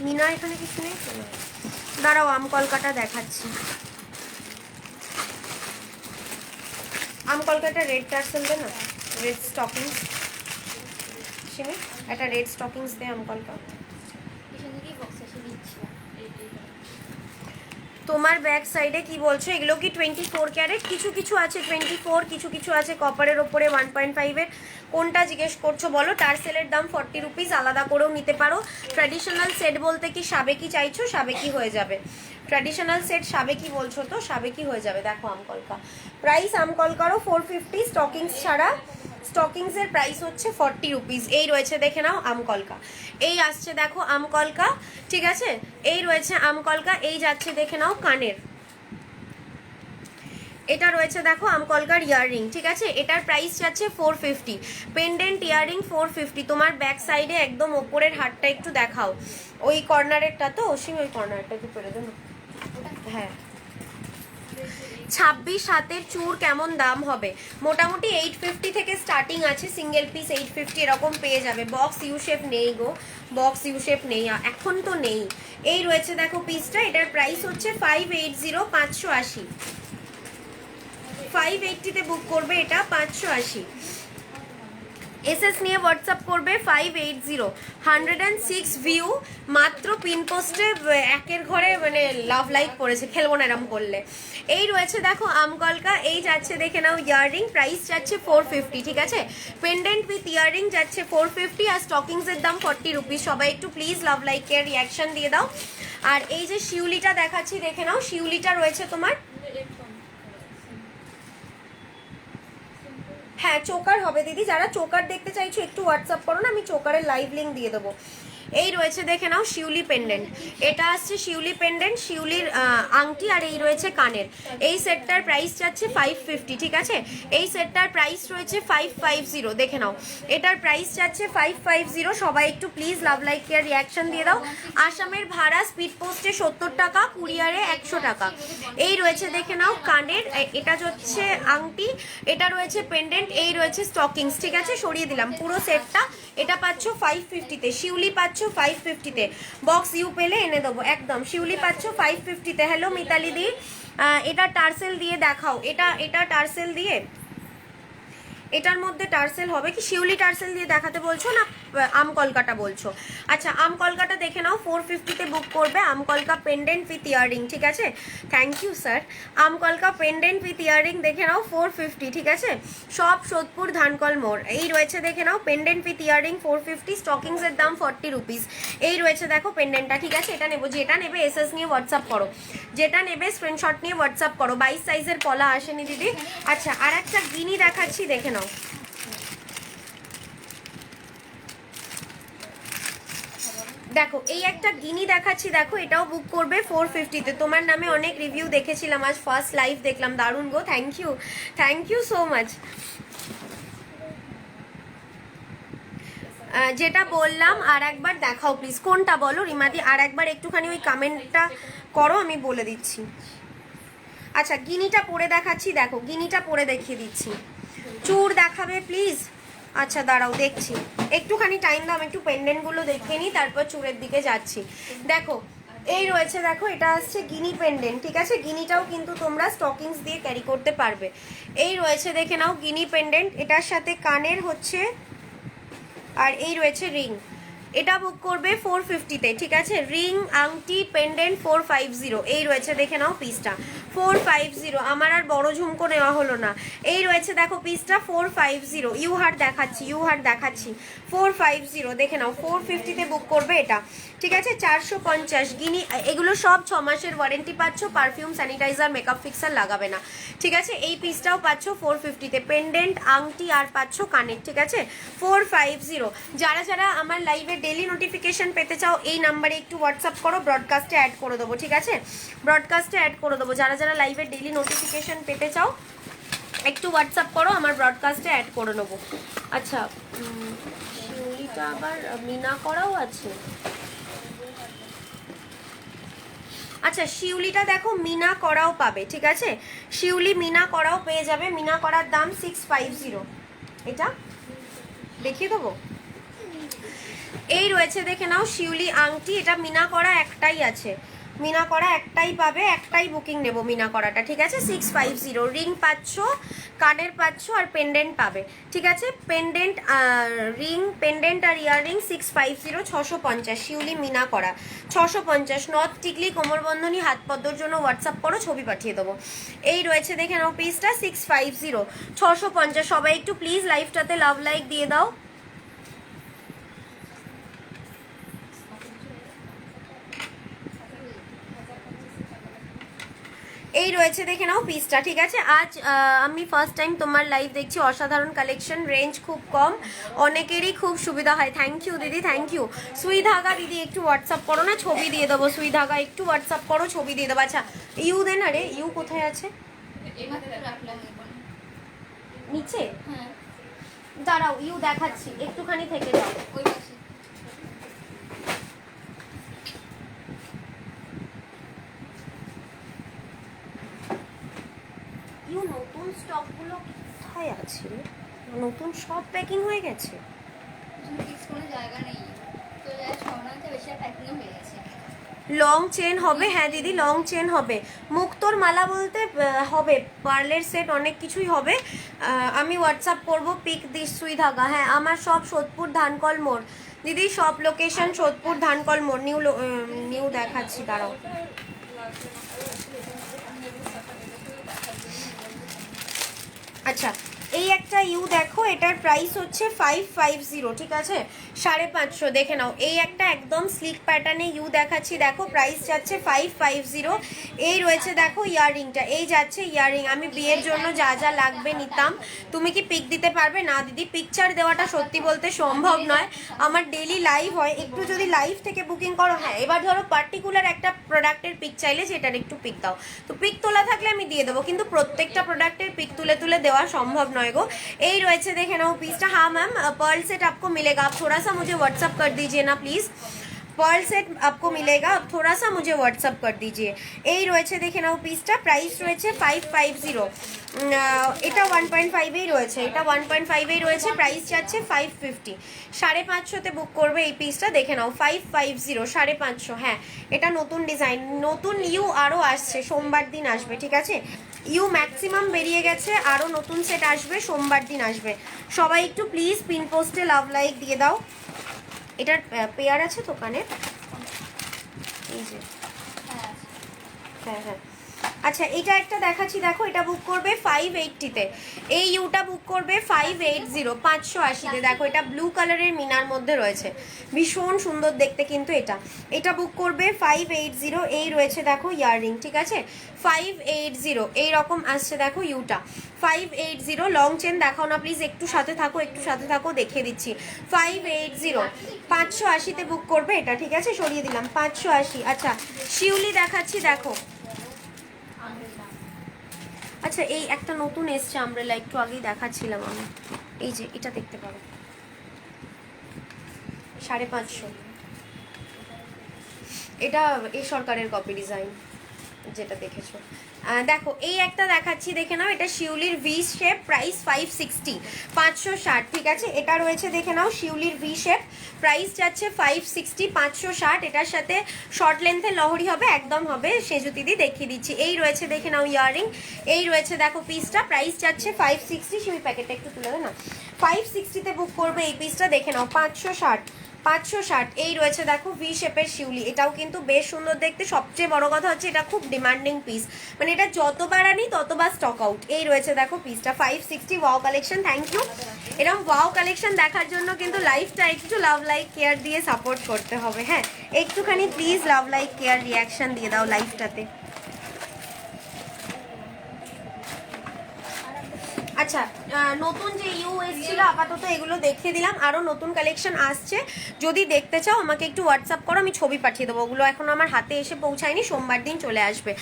মিনা এখানে কিছু নেই তো? দাঁড়াও, আম কলকাটা দেখাচ্ছি। আম কলকাটা রেড টার্সেল দে না, রেড স্টকিংস। সিমি একটা রেড স্টকিংস দে আম কলকা। তোমার ব্যাক সাইডে কি বলছো, এগুলো কি 24 ক্যারেট? কিছু কিছু আছে 24, কিছু কিছু আছে কপারের ওপরে 1.5-এর। কোনটা জিজ্ঞেস করছো বলো? টার্সেলের দাম 40 রুপিস, আলাদা করেও নিতে পারো। ট্র্যাডিশনাল সেট বলতে কি সাবেকি চাইছো? সাবেকি হয়ে যাবে। ট্র্যাডিশনাল সেট সাবেকি বলছো তো, সাবেকি হয়ে যাবে। দেখো আম কলকা প্রাইস, আম কলকারও 450 স্টকিংস ছাড়া। স্টকিংসের প্রাইস হচ্ছে 40 রুপিস। এই রয়েছে দেখে নাও আম কলকা। এই আসছে দেখো আম কলকা, ঠিক আছে? এই রয়েছে আম কলকা। এই যাচ্ছে দেখে নাও কানের। এটা রয়েছে দেখো আম কলকার ইয়াররিং, ঠিক আছে? এটার প্রাইস যাচ্ছে 450। Pendant earring 450। তোমার ব্যাক সাইডে একদম ওপরের হাতটা একটু দেখাও, ওই কর্নারেরটা তো অসীম, ওই কর্নারটা একটু পেরে দেবো। হ্যাঁ, 26 হাতের চূড় কেমন দাম হবে? মোটামুটি 850 থেকে স্টার্টিং আছে, সিঙ্গেল পিস 850 এরকম পেয়ে যাবে। বক্স ইউ শেপ নেই গো, বক্স ইউ শেপ নেই এখন তো নেই। এই রয়েছে দেখো পিসটা, এটার প্রাইস হচ্ছে 580, 580। 580-তে বুক করবে এটা, 580। এসএস নিয়ে হোয়াটসঅ্যাপ করবে 580। 106 ভিউ মাত্র। পিন পোস্টে একের ঘরে মানে লাভ লাইক করেছে, খেলবো না এরম করলে। এই রয়েছে দেখো আম কলকা। এই যাচ্ছে দেখে নাও ইয়াররিং, প্রাইস যাচ্ছে 450, ঠিক আছে? পেন্ডেন্ট উইথ ইয়াররিং যাচ্ছে 450, আর স্টকিংসের দাম 40 রুপিস। সবাই একটু প্লিজ লাভ লাইকের রিয়াকশন দিয়ে দাও। আর এই যে শিউলিটা দেখাচ্ছি দেখে নাও, শিউলিটা রয়েছে তোমার। হ্যাঁ চোকার হবে দিদি, যারা চোকার দেখতে চাইছো একটু হোয়াটসঅ্যাপ করো না, আমি চোকারের লাইভ লিঙ্ক দিয়ে দেবো। এই রয়েছে দেখে নাও শিউলি পেন্ডেন্ট। এটা আসছে শিউলি পেন্ডেন্ট, শিউলির আংটি, আর এই রয়েছে কানের। এই সেটটার প্রাইস যাচ্ছে 550, ঠিক আছে? এই সেটটার প্রাইস রয়েছে 550, দেখে নাও। এটার প্রাইস যাচ্ছে 550। সবাই একটু please love like care reaction দিয়ে দাও। আসামের ভাড়া স্পিড পোস্টে 70 টাকা, কুরিয়ারে 100 টাকা। এই রয়েছে দেখে নাও কানের, এটা হচ্ছে আংটি, এটা রয়েছে পেন্ডেন্ট, এই রয়েছে স্টকিংস, ঠিক আছে? সরিয়ে দিলাম পুরো সেটটা। এটা পাচ্ছ 550-তে, শিউলি পাচ্ছ 550-তে। বক্স ইউ পেলে এনে দেবো একদম। শিউলি পাচ্ছ 550-তে। হ্যালো মিতালি দি, এটা টার্সেল দিয়ে দেখাও। এটা টার্সেল দিয়ে, এটার মধ্যে টার্সেল হবে কি? শিউলি টার্সেল দিয়ে দেখাতে বলছো না আম কলকাটা বলছো? আচ্ছা আম কলকাটা দেখে নাও, 450-তে বুক করবে। আম কলকা পেন্ডেন্ট উইথ ইয়াররিং, ঠিক আছে? Thank you sir. আম কলকা পেন্ডেন্ট উইথ ইয়াররিং দেখে নাও 450, ঠিক আছে? সব সোদপুর ধানকল মোড়। এই রয়েছে দেখে নাও পেন্ডেন্ট উইথ ইয়াররিং 450, স্টকিংসের দাম 40 রুপিস। এই রয়েছে দেখো পেন্ডেন্টটা, ঠিক আছে? এটা নেবো, যেটা নেবে এসএস নিয়ে হোয়াটসঅ্যাপ করো, যেটা নেবে স্ক্রিনশট নিয়ে হোয়াটসঅ্যাপ করো। 22 সাইজের পলা আসেনি দিদি। আচ্ছা আর একটা গিনি দেখাচ্ছি দেখে নাও। দেখো এই একটা গিনি দেখাচ্ছি, দেখো এটাও বুক করবে 450-তে। তোমার নামে অনেক রিভিউ দেখেছিলাম, আজ ফার্স্ট লাইভ দেখলাম, দারুণ গো, থ্যাংক ইউ সো মাচ। যেটা বললাম আর একবার দেখাও প্লিজ, কোনটা বলো রিমাদি? আর একবার একটুখানি ওই কমেন্টটা করো, আমি বলে দিচ্ছি। আচ্ছা গিনিটা পরে দেখাচ্ছি, দেখো গিনিটা পরে দেখিয়ে দিচ্ছি। চূড় দেখাবে প্লিজ? আচ্ছা দাঁড়াও দেখছি, একটুখানি টাইম দাও, একটু পেন্ডেন্টগুলো দেখে নিই, তারপর চূড়ের দিকে যাচ্ছি। দেখো এই রয়েছে, দেখো এটা আসছে গিনি পেন্ডেন্ট, ঠিক আছে? গিনিটাও কিন্তু তোমরা স্টকিংস দিয়ে ক্যারি করতে পারবে। এই রয়েছে দেখে নাও গিনি পেন্ডেন্ট, এটার সাথে কানের হচ্ছে, আর এই রয়েছে রিং। এটা বুক করবে 450-তে, ঠিক আছে? রিং আংটি পেন্ডেন্ট 450। এই রয়েছে দেখে নাও পিসটা 450। আমার আর বড় ঝুমকো নেওয়া হলো না। এই রয়েছে দেখো পিসটা 450। ইউ হার্ট দেখাচ্ছি 450, দেখে নাও 450-তে বুক করবে এটা, ঠিক আছে? 450 গিনি। এগুলো সব 6 মাসের ওয়ারেন্টি পাচ্ছ, পারফিউম স্যানিটাইজার মেকআপ ফিক্সার লাগাবে না, ঠিক আছে? এই পিসটাও পাচ্ছ 450-তে, পেন্ডেন্ট আংটি আর পাচ্ছ কানের, ঠিক আছে? 450। যারা যারা আমার লাইভে ডেলি নোটিফিকেশন পেতে চাও এই নাম্বারে একটু হোয়াটসঅ্যাপ করো, ব্রডকাস্টে অ্যাড করে দেবো, ঠিক আছে? ব্রডকাস্টে অ্যাড করে দেবো। যারা যারা লাইভে ডেলি নোটিফিকেশন পেতে চাও একটু হোয়াটসঅ্যাপ করো, আমার ব্রডকাস্টে অ্যাড করে নেবো। আচ্ছা শিউলিটা আবার মিনা করাও আছে। আচ্ছা শিউলিটা দেখো মিনা করাও পাবে, ঠিক আছে? শিউলি মিনা করাও পেয়ে যাবে। মিনা করার দাম 650। এটা দেখিয়ে দেবো। এই রয়েছে দেখে নাও শিউলি আংটি, এটা মিনা করা একটাই আছে, মিনা করা একটাই পাবে, একটাই বুকিং নেব মিনা করাটা, ঠিক আছে। 650 রিং পাচ্ছ, কানের পাচ্ছ আর পেন্ডেন্ট পাবে, ঠিক আছে। পেন্ডেন্ট রিং, পেন্ডেন্ট আর ইয়াররিং 650, 650 শিউলি মিনা করা 650। নথ টিকলি কোমরবন্ধনী হাত পদ্মর জন্য হোয়াটসঅ্যাপ করো, ছবি পাঠিয়ে দেবো। এই রয়েছে দেখে নাও পিসটা 650, 650। সবাই একটু প্লিজ লাইভটাতে লাভ লাইক দিয়ে দাও। এই রয়েছে দেখে নাও পিসটা, ঠিক আছে। আজ আমি ফার্স্ট টাইম তোমার লাইভ দেখছি, অসাধারণ কালেকশন, রেঞ্জ খুব কম, অনেকেরই খুব সুবিধা হয়। থ্যাংক ইউ দিদি, থ্যাংক ইউ। সুই ধাগা দিদি একটু হোয়াটসঅ্যাপ করো না, ছবি দিয়ে দেবো। সুই ধাগা একটু হোয়াটসঅ্যাপ করো, ছবি দিয়ে দেবো। আচ্ছা ইউ দেন, আরে ইউ কোথায় আছে? নিচে? দাঁড়াও ইউ দেখাচ্ছি, একটুখানি থেকে যাও। ইউ নতুন স্টকগুলো কোথায় আছে রে? নতুন সব প্যাকিং হয়ে গেছে, জায়গা নেই তো, বেশি প্যাকিং হয়ে গেছে। লং চেন হবে, হ্যাঁ দিদি লং চেন হবে। মুক্তোর মালা বলতে হবে, পার্লের সেট অনেক কিছুই হবে। আমি হোয়াটসঅ্যাপ করবো পিক দিস সুই ধাগা। হ্যাঁ আমার সব সোদপুর ধানকল মোড় দিদি, সব লোকেশন সোদপুর ধানকল মোড়। নিউ দেখাচ্ছি, দাঁড়াও। আচ্ছা এই একটা ইউ দেখো, এটার প্রাইস হচ্ছে 550, ঠিক আছে, 550 দেখে নাও। এই একটা একদম স্লিক প্যাটার্নে ইউ দেখাচ্ছি, দেখো প্রাইস যাচ্ছে 550। এই রয়েছে দেখো ইয়াররিংটা, এই যাচ্ছে ইয়াররিং। আমি বিয়ের জন্য যা যা লাগবে নিতাম, তুমি কি পিক দিতে পারবে? না দিদি, পিকচার দেওয়াটা সত্যি বলতে সম্ভব নয়, আমার ডেলি লাইভ হয়, একটু যদি লাইভ থেকে বুকিং করো। হ্যাঁ এবার ধরো পার্টিকুলার একটা প্রোডাক্টের পিক চাইলে, সেটার একটু পিক দাও, তো পিক তোলা থাকলে আমি দিয়ে দেবো, কিন্তু প্রত্যেকটা প্রোডাক্টের পিক তুলে তুলে দেওয়া সম্ভব নয় गो। এই রয়েছে দেখে নাও পিসটা। हाँ मैम पर्ल सेट आपको मिलेगा, आप थोड़ा सा मुझे व्हाट्सअप कर दीजिए ना प्लीज। पर्ल सेट आपको मिलेगा, आप थोड़ा सा मुझे व्हाट्सअप कर दीजिए। এই রয়েছে দেখে নাও পিসটা, প্রাইস রয়েছে 550। এটা 1.5 রয়েছে, এটা 1.5 রয়েছে, প্রাইস যাচ্ছে 550। 550তে বুক করবে এই পিসটা, দেখে নাও 550, 550। হ্যাঁ এটা নতুন ডিজাইন, নতুন ইউ আরও আসছে, সোমবার দিন আসবে, ঠিক আছে। ইউ ম্যাক্সিমাম বেরিয়ে গেছে, আরও নতুন সেট আসবে, সোমবার দিন আসবে। সবাই একটু প্লিজ পিন পোস্টে লাভ লাইক দিয়ে দাও। এটার পেয়ার আছে দোকানে, এই যে, হ্যাঁ হ্যাঁ। আচ্ছা এটা একটা দেখাচ্ছি, দেখো এটা বুক করবে 580-তে, এই ইউটা বুক করবে 580, 580-তে। দেখো এটা ব্লু কালারের মিনার মধ্যে রয়েছে, ভীষণ সুন্দর দেখতে কিন্তু এটা। এটা বুক করবে 580। এই রয়েছে দেখো ইয়াররিং, ঠিক আছে, 580 এই রকম আসছে দেখো ইউটা 580। লং চেন দেখাও না প্লিজ, একটু সাথে থাকো, একটু সাথে থাকো, দেখিয়ে দিচ্ছি। 580, 580-তে বুক করবে এটা, ঠিক আছে, সরিয়ে দিলাম 580। আচ্ছা শিউলি দেখাচ্ছি, দেখো। আচ্ছা এই একটা নতুন এসছে আমব্রেলা, একটু আগেই দেখাচ্ছিলাম আমি, এই যে এটা দেখতে পারো, 550। এটা এই সরকারের কপি ডিজাইন যেটা দেখেছো। দেখো এই একটা দেখাচ্ছি, দেখে নাও, এটা শিউলির ভি শেপ, প্রাইস 560, 560, ঠিক আছে। এটা রয়েছে দেখে নাও শিউলির ভি শেপ, প্রাইস যাচ্ছে 560, 560। এটার সাথে শর্ট লেন্থের লহরি হবে, একদম হবে, সেজুতিদি দেখিয়ে দিচ্ছি। এই রয়েছে দেখে নাও ইয়াররিং, এই রয়েছে দেখো পিসটা, প্রাইস যাচ্ছে 560। সেই প্যাকেটটা একটু তুলে দেয় না, 560-তে বুক করবে এই পিসটা, দেখে নাও 560, 560। এই রয়েছে দেখো ভি শেপের শিউলি, এটাও কিন্তু বেশ সুন্দর দেখতে। সবচেয়ে বড় কথা হচ্ছে এটা খুব ডিমান্ডিং পিস, মানে এটা যতবার আনি ততবার স্টক আউট। এই রয়েছে দেখো পিসটা 560। Wow collection, thank you. এরকম ওয়াও কালেকশন দেখার জন্য কিন্তু লাইভটা একটু লাভ লাইক কেয়ার দিয়ে সাপোর্ট করতে হবে। হ্যাঁ একটুখানি please love like care reaction দিয়ে দাও লাইভটাতে। আচ্ছা নতুন যে ইউ এসেছিল আপাতত এগুলো দেখিয়ে দিলাম, আরও নতুন কালেকশন আসছে, যদি দেখতে চাও আমাকে একটু হোয়াটসঅ্যাপ করো, আমি ছবি পাঠিয়ে দেবো। ওগুলো এখন আমার হাতে এসে পৌঁছায়নি, সোমবার দিন চলে আসবে।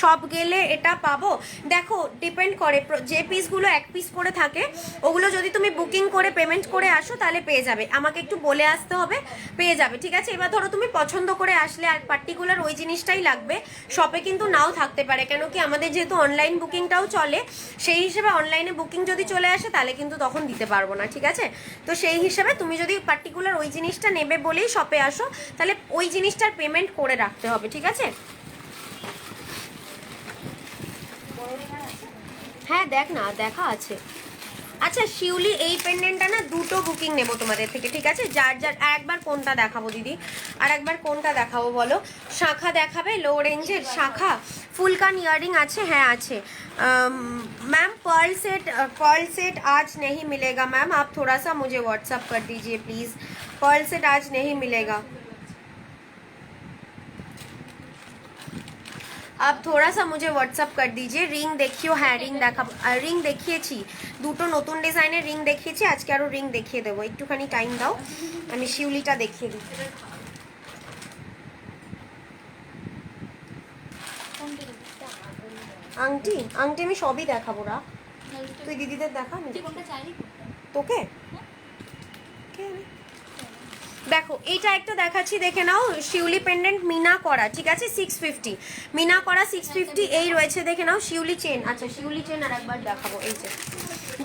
সব গেলে এটা পাবো, দেখো ডিপেন্ড করে, যে পিসগুলো এক পিস করে থাকে ওগুলো যদি তুমি বুকিং করে পেমেন্ট করে আসো তাহলে পেয়ে যাবে, আমাকে একটু বলে আসতে হবে, পেয়ে যাবে, ঠিক আছে। এবার ধরো তুমি পছন্দ করে আসলে আর পার্টিকুলার ওই জিনিসটাই লাগবে, শপে কিন্তু নাও থাকতে পারে, কেন কি আমাদের যেহেতু অনলাইন বুকিংটাও চলে, চলে, সেই হিসেবে অনলাইনে বুকিং যদি চলে আসে তাহলে কিন্তু তখন দিতে পারবো না, ঠিক আছে? তো সেই হিসেবে তুমি যদি পার্টিকুলার ওই জিনিসটা নেবে বলেই শপে আসো, তাহলে ওই জিনিসটার পেমেন্ট করে রাখতে হবে, ঠিক আছে? হ্যাঁ দেখ না, দেখা আছে। আচ্ছা শিউলি, এই পেন্ডেন্টটা না দুটো বুকিং নেবো তোমাদের থেকে, ঠিক আছে? যার যার একবার কোনটা দেখাবো দিদি, আর একবার কোনটা দেখাবো বলো? শাখা দেখাবে, লো রেঞ্জের শাখা। ফুলকান ইয়ারিং আছে, হ্যাঁ আছে। मैम पर्ल सेट आज नहीं मिलेगा मैम, आप थोड़ा सा मुझे व्हाट्सअप कर दीजिए प्लीज़। पर्ल सेट आज नहीं मिलेगा, आप थोड़ा सा मुझे व्हाट्सअप कर दीजिए। रिंग देखियो, হ্যাঁ রিং দেখা, রিং দেখিয়েছি, দুটো নতুন ডিজাইনের রিং দেখিয়েছি, আজকে আরও রিং দেখিয়ে দেবো, একটুখানি টাইম দাও, আমি শিউলিটা দেখিয়ে দিই। আংটি আংটি আমি সবই দেখাবো, রা তুই দিদিদের দেখা, তোকে দেখো এইটা একটা দেখাচ্ছি, দেখে নাও। শিউলি পেন্ডেন্ট মিনা করা, ঠিক আছে? 650 মিনা করা 650। এই রয়েছে দেখে নাও শিউলি চেন। আচ্ছা শিউলি চেন আর একবার দেখাবো, এই যে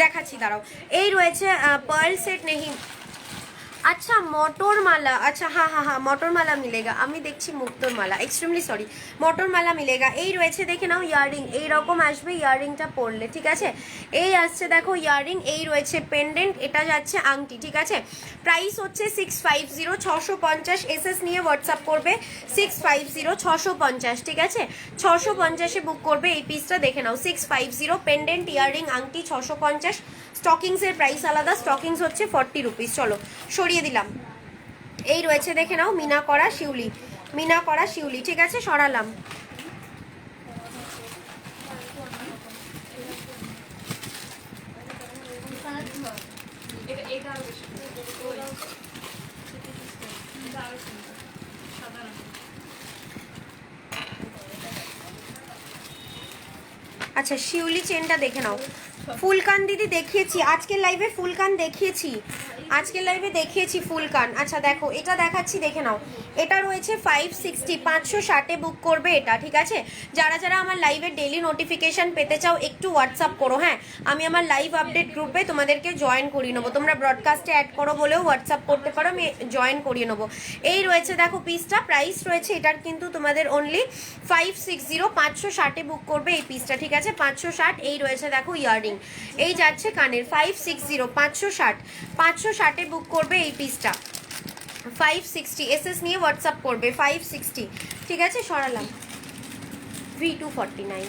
দেখাচ্ছি, দাঁড়াও। এই রয়েছে পার্ল সেট নেহি, আচ্ছা মটর মালা, আচ্ছা হ্যাঁ হ্যাঁ হ্যাঁ মটর মালা মিলেগা, আমি দেখছি মুক্তোর মালা, এক্সট্রিমলি সরি, মটর মালা মিলেগা। এই রয়েছে দেখে নাও ইয়াররিং, এইরকম আসবে ইয়াররিংটা পরলে, ঠিক আছে? এই আসছে দেখো ইয়াররিং, এই রয়েছে পেন্ডেন্ট, এটা যাচ্ছে আংটি, ঠিক আছে? প্রাইস হচ্ছে 650, 650। এসএস নিয়ে হোয়াটসঅ্যাপ করবে, 650 650, ঠিক আছে? 650-এ বুক করবে এই পিসটা, দেখে নাও 650 পেন্ডেন্ট ইয়াররিং আংটি 650। স্টকিংসের প্রাইস আলাদা, স্টকিংস হচ্ছে 40 রুপিস। চলো সরিয়ে দিলাম। এই রয়েছে দেখে নাও মিনা করা শিউলি, মিনা করা শিউলি, ঠিক আছে? সরালাম। আচ্ছা শিউলি চেনটা দেখে নাও। ফুলকান দিদি দেখিয়েছি আজকের লাইভে, ফুলকান দেখিয়েছি আজকের লাইভে, দেখিয়েছি ফুলকান। আচ্ছা দেখো এটা দেখাচ্ছি, দেখে নাও। এটা রয়েছে 560, 560-এ বুক করবে এটা, ঠিক আছে? যারা যারা আমার লাইভের ডেলি নোটিফিকেশান পেতে চাও একটু হোয়াটসঅ্যাপ করো, হ্যাঁ আমি আমার লাইভ আপডেট গ্রুপে তোমাদেরকে জয়েন করিয়ে নেবো। তোমরা ব্রডকাস্টে অ্যাড করো বলেও হোয়াটসঅ্যাপ করতে পারো, আমি জয়েন করিয়ে নেবো। এই রয়েছে দেখো পিসটা, প্রাইস রয়েছে এটার কিন্তু তোমাদের অনলি 560, 560-এ বুক করবে এই পিসটা, ঠিক আছে? 560। এই রয়েছে দেখো ইয়াররিং, এই যাচ্ছে কানের, 560, 560, 560-এ বুক করবে এই পিসটা, 560। এসএস নিয়ে হোয়াটসঅ্যাপ করবে, 560, ঠিক আছে? সরালাম। V249।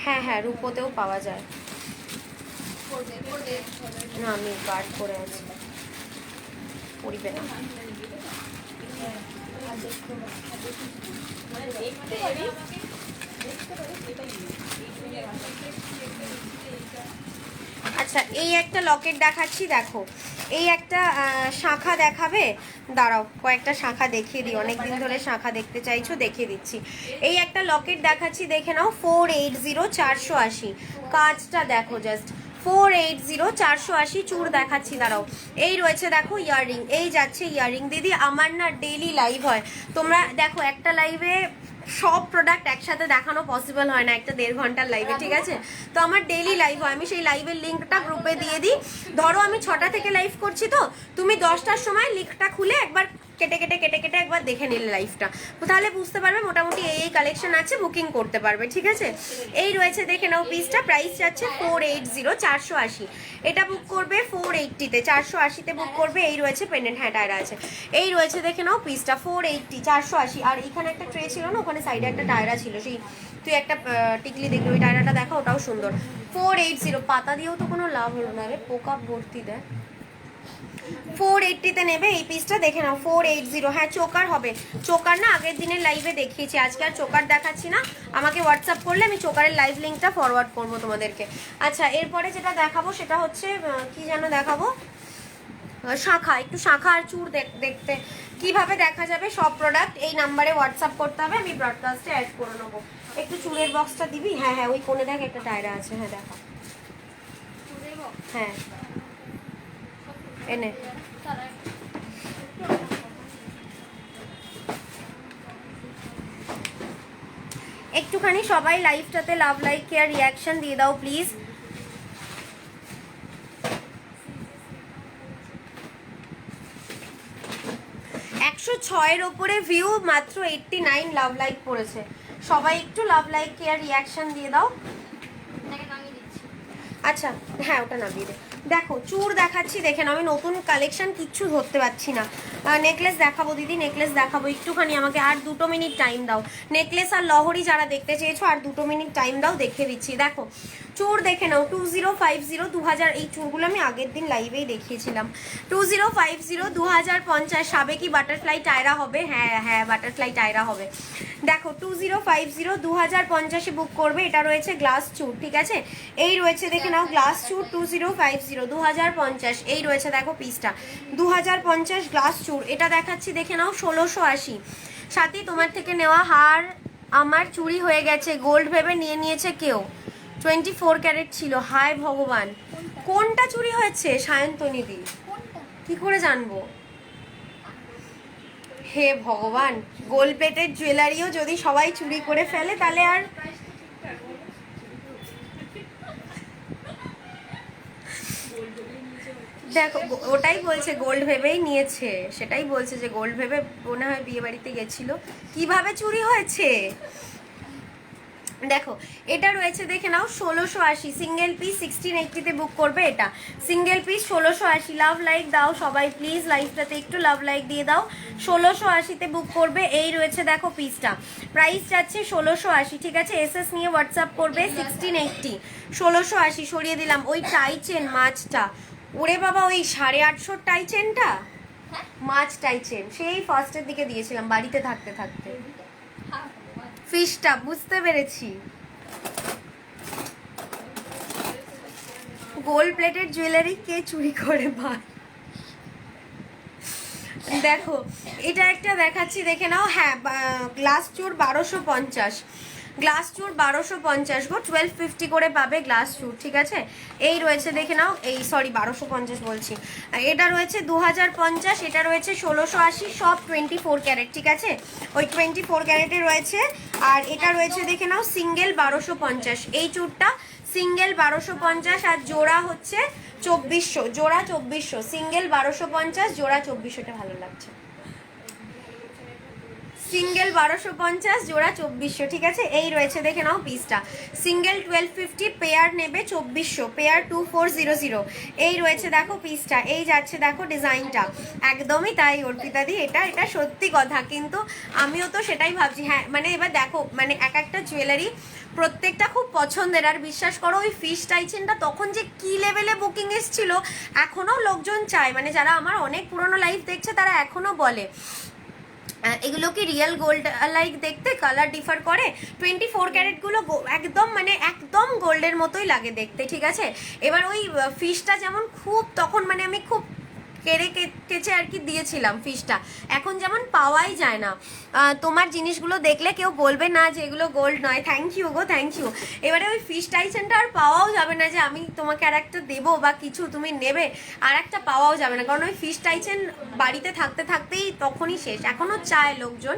হ্যাঁ হ্যাঁ রূপোতেও পাওয়া যায়, না আমি কার্ড করে আছি, পড়িবে না। আচ্ছা এই একটা লকেট দেখাচ্ছি, দেখো এই একটা শাখা দেখাবে, দাঁড়াও কয়েকটা শাখা দেখিয়ে দিই, অনেকদিন ধরে শাখা দেখতে চাইছো, দেখিয়ে দিচ্ছি। এই একটা লকেট দেখাচ্ছি, দেখে নাও, 480, 480। কাজটা দেখো জাস্ট, 480, 480। চূড় দেখাচ্ছি, দাঁড়াও। এই রয়েছে দেখো ইয়াররিং, এই যাচ্ছে ইয়াররিং। দিদি আমার না ডেইলি লাইভ হয়, তোমরা দেখো একটা লাইভে সব প্রোডাক্ট একসাথে দেখানো পসিবল হয় না, একটা 1.5 ঘন্টার লাইভে, ঠিক আছে? তো আমার ডেইলি লাইভ হয়, আমি সেই লাইভের লিঙ্কটা গ্রুপে দিয়ে দিই। ধরো আমি 6টা থেকে লাইভ করছি, তো তুমি 10টার সময় লিঙ্কটা খুলে একবার কেটে কেটে কেটে কেটে একবার দেখে নিলে লাইভটা, তাহলে বুঝতে পারবে মোটামুটি এই কালেকশন আছে, বুকিং করতে পারবে, ঠিক আছে? এই রয়েছে দেখে নাও পিসটা, প্রাইস যাচ্ছে 480, 480। এটা বুক করবে 480-তে, 480-তে বুক করবে। এই রয়েছে পেন্ডেন্ট, হ্যাঁ টায়রা আছে। এই রয়েছে দেখে নাও পিসটা, 480, 480। আর এখানে একটা ট্রে ছিল না, ওখানে সাইডে একটা টায়রা ছিল, সেই তুই একটা টিকলি দেখলি, ওই টায়রাটা দেখা, ওটাও সুন্দর। 480, পাতা দিয়েও তো কোনো লাভ হলো না রে, পোকা ভর্তি দেয়। 480-তে নেবে এই পিসটা, দেখে নাও 480। হ্যাঁ চোকার হবে, চোকার না আগের দিনের লাইভে দেখিয়েছি, আজকে আর চোকার দেখাচ্ছি না, আমাকে হোয়াটসঅ্যাপ করলে আমি চোকারের লাইভ লিঙ্কটা ফরওয়ার্ড করবো তোমাদেরকে। আচ্ছা এরপরে যেটা দেখাবো সেটা হচ্ছে কি যেন দেখাবো, শাখা, একটু শাখা আর চূড় দেখতে কিভাবে দেখা যাবে সব প্রোডাক্ট এই নাম্বারে হোয়াটসঅ্যাপ করতে হবে, আমি ব্রডকাস্টে অ্যাড করে নেবো। একটু চূড়ের বক্সটা দিবি? হ্যাঁ হ্যাঁ ওই কোণে দেখ একটা টায়রা আছে, হ্যাঁ দেখা, হ্যাঁ এনে একটুখানি সবাই লাইভটাতে লাভ লাইক কেয়ার রিয়াকশন দিয়ে দাও প্লিজ। 106-এর ওপরে ভিউ, মাত্র 89 লাভ লাইক পড়েছে। সবাই একটু লাভ লাইক কেয়ার রিয়াকশন দিয়ে দাও। আচ্ছা হ্যাঁ ওটা নামিয়ে দে। দেখো চূড় দেখাচ্ছি, দেখে নাও, আমি নতুন কালেকশন কিচ্ছু ধরতে পারছি না। নেকলেস দেখাবো দিদি, নেকলেস দেখাবো, একটুখানি আমাকে আর 2 মিনিট টাইম দাও। নেকলেস আর লহরি যারা দেখতে চেয়েছো আর 2 মিনিট টাইম দাও, দেখিয়ে দিচ্ছি। দেখো চূড় দেখে নাও 2050 2000, এই চূড়গুলো আমি আগের দিন লাইভেই দেখিয়েছিলাম। 2050 2050 সাবেকি বাটারফ্লাই টায়রা হবে। হ্যাঁ হ্যাঁ বাটারফ্লাই টায়রা হবে। দেখো 2050 2050-এ বুক করবে। এটা রয়েছে গ্লাস চূড়, ঠিক আছে। এই রয়েছে দেখে নাও গ্লাস চূড় 2050 2050, এই রয়েছে দেখো পিসটা 2050 গ্লাস চূড়। এটা দেখাচ্ছি দেখে নাও 1680। সাথে তোমার থেকে নেওয়া হার আমার চুরি হয়ে গেছে, গোল্ড ভেবে নিয়ে নিয়েছে কেউ। 24 ক্যারেট ছিল। হায় ভগবান, কোনটা চুরি হয়েছে সায়ন্তনী দি? কি করে জানবো? হে ভগবান, গোল্ড প্লেটের জুয়েলারিও যদি সবাই চুরি করে ফেলে তাহলে আর দেখো ওটাই বলছে গোল্ড ভেবেই নিয়েছে, সেটাই বলছে যে গোল্ড ভেবে মনে হয় বিয়ে বাড়িতে গেছিল। কিভাবে চুরি হয়েছে দেখো। এটা রয়েছে দেখে নাও 1680, সিঙ্গেল পিস 1680-তে বুক করবে। এটা সিঙ্গেল পিস 1680। লাভ লাইক দাও সবাই প্লিজ, লাইভটাতে একটু লাভ লাইক দিয়ে দাও। 1680-তে বুক করবে। এই রয়েছে দেখো পিসটা, প্রাইস যাচ্ছে 1680, ঠিক আছে। এসএস নিয়ে হোয়াটসঅ্যাপ করবে 1680 1680 সরিয়ে দিলাম। ওই টাই চেন মাছটা, ওরে বাবা ওই 850 টাই চেনটা, মাছ টাই চেন, সেই ফার্স্টের দিকে দিয়েছিলাম বাড়িতে থাকতে থাকতে। ফিশটা বুঝতে পেরেছি। গোল্ড প্লেটেড জুয়েলারি কে চুরি করে ভাই? দেখো এটা একটা দেখাচ্ছি দেখে নাও। হ্যাঁ গ্লাস চূড় 1250, গ্লাস চূড় 1250 গো, 1250 করে পাবে গ্লাস চূড়, ঠিক আছে। এই রয়েছে দেখে নাও, এই সরি 1250 বলছি। এটা রয়েছে 2050, এটা রয়েছে 1680, সব 24 ক্যারেট, ঠিক আছে। ওই 24 ক্যারেটে রয়েছে। আর এটা রয়েছে দেখে নাও সিঙ্গেল 1250, এই চূড়টা সিঙ্গেল 1250 আর জোড়া হচ্ছে 2400, জোড়া 2400, সিঙ্গেল 1250 জোড়া 2400টা ভালো লাগছে। সিঙ্গেল 1250 জোড়া 2400, ঠিক আছে। এই রয়েছে দেখে নাও পিসটা, সিঙ্গেল 1250, পেয়ার নেবে 2400, পেয়ার 2400। এই রয়েছে দেখো পিসটা, এই যাচ্ছে দেখো ডিজাইনটা, একদমই তাই অর্পিতা দি, এটা সত্যি কথা। কিন্তু আমিও তো সেটাই ভাবছি। হ্যাঁ মানে এবার দেখো মানে এক একটা জুয়েলারি প্রত্যেকটা খুব পছন্দের। আর বিশ্বাস করো ওই ফিশ টাইচেনটা তখন যে কি লেভেলে বুকিং এসেছিল, এখনো লোকজন চায়, মানে যারা আমার অনেক পুরনো লাইভ দেখছে তারা এখনো বলে এগুলো কি রিয়েল গোল্ড লাইক দেখতে, কালার ডিফার করে। 24 ক্যারেটগুলো একদম মানে একদম গোল্ডের মতোই লাগে দেখতে, ঠিক আছে। এবার ওই ফিশটা যেমন খুব তখন মানে আমি খুব কেড়ে কেচে আর কি দিয়েছিলাম ফিশটা, এখন যেমন পাওয়াই যায় না। তোমার জিনিসগুলো দেখলে কেউ বলবে না যে এগুলো গোল্ড নয়। থ্যাংক ইউ গো, থ্যাংক ইউ। এবারে ওই ফিশ টাইসেনটা আর পাওয়াও যাবে না যে আমি তোমাকে আর একটা দেবো বা কিছু তুমি নেবে, আর একটা পাওয়াও যাবে না, কারণ ওই ফিশ টাইসেন বাড়িতে থাকতে থাকতেই তখনই শেষ। এখনও চায় লোকজন,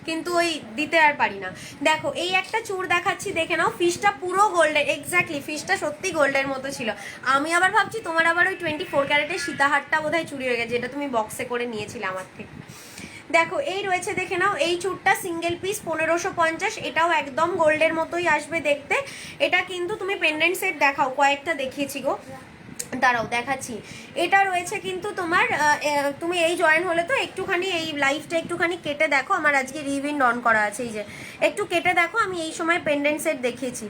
কিন্তু ওই দিতে আর পারি না। দেখো এই একটা চূড় দেখাচ্ছি দেখে নাও, ফিশটা পুরো গোল্ডের, এক্স্যাক্টলি ফিশটা সত্যি গোল্ডের মতো ছিল। আমি আবার ভাবছি তোমার আবার ওই 24 ক্যারেটের সীতাহারটা বোধহয় চুরি হয়ে গেছে, যেটা তুমি বক্সে করে নিয়েছিলে আমার থেকে। দেখো এই রয়েছে দেখে নাও, এই চূড়টা সিঙ্গেল পিস 1550, এটাও একদম গোল্ডের মতোই আসবে দেখতে। এটা কিন্তু তুমি পেন্ডেন্ট সেট দেখাও, কয়েকটা দেখিয়েছি গো, দাঁড়াও দেখাচ্ছি। এটা রয়েছে কিন্তু তোমার তুমি এই জয়েন হলে তো একটুখানি এই লাইভটা একটুখানি কেটে দেখো, আমার আজকে রিভিন অন করা আছে, এই যে একটু কেটে দেখো। আমি এই সময় পেন্ডেন্ট সেট দেখিয়েছি,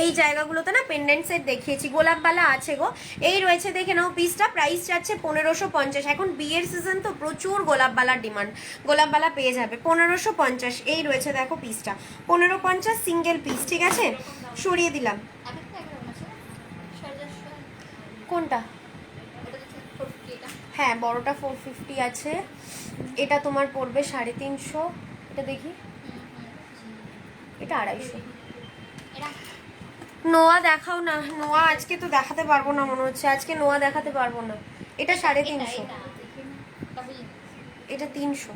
এই জায়গাগুলোতে না পেন্ডেন্ট সেট দেখিয়েছি, গোলাপবালা আছে গো। এই রয়েছে দেখে নাও পিসটা, প্রাইস যাচ্ছে 1550। এখন বিয়ের সিজন তো প্রচুর গোলাপবালার ডিমান্ড, গোলাপবালা পেয়ে যাবে 1550। এই রয়েছে দেখো পিসটা 1550 সিঙ্গেল পিস, ঠিক আছে। সরিয়ে দিলাম। কোনটা? হ্যাঁ বড়টা 450 আছে, এটা তোমার পড়বে 350। এটা দেখি, এটা 250। নোয়া দেখাও না, নোয়া আজকে তো দেখাতে পারবো না মনে হচ্ছে, আজকে নোয়া দেখাতে পারবো না। এটা 350, এটা দেখে না, এটা বুঝি না। এটা 300।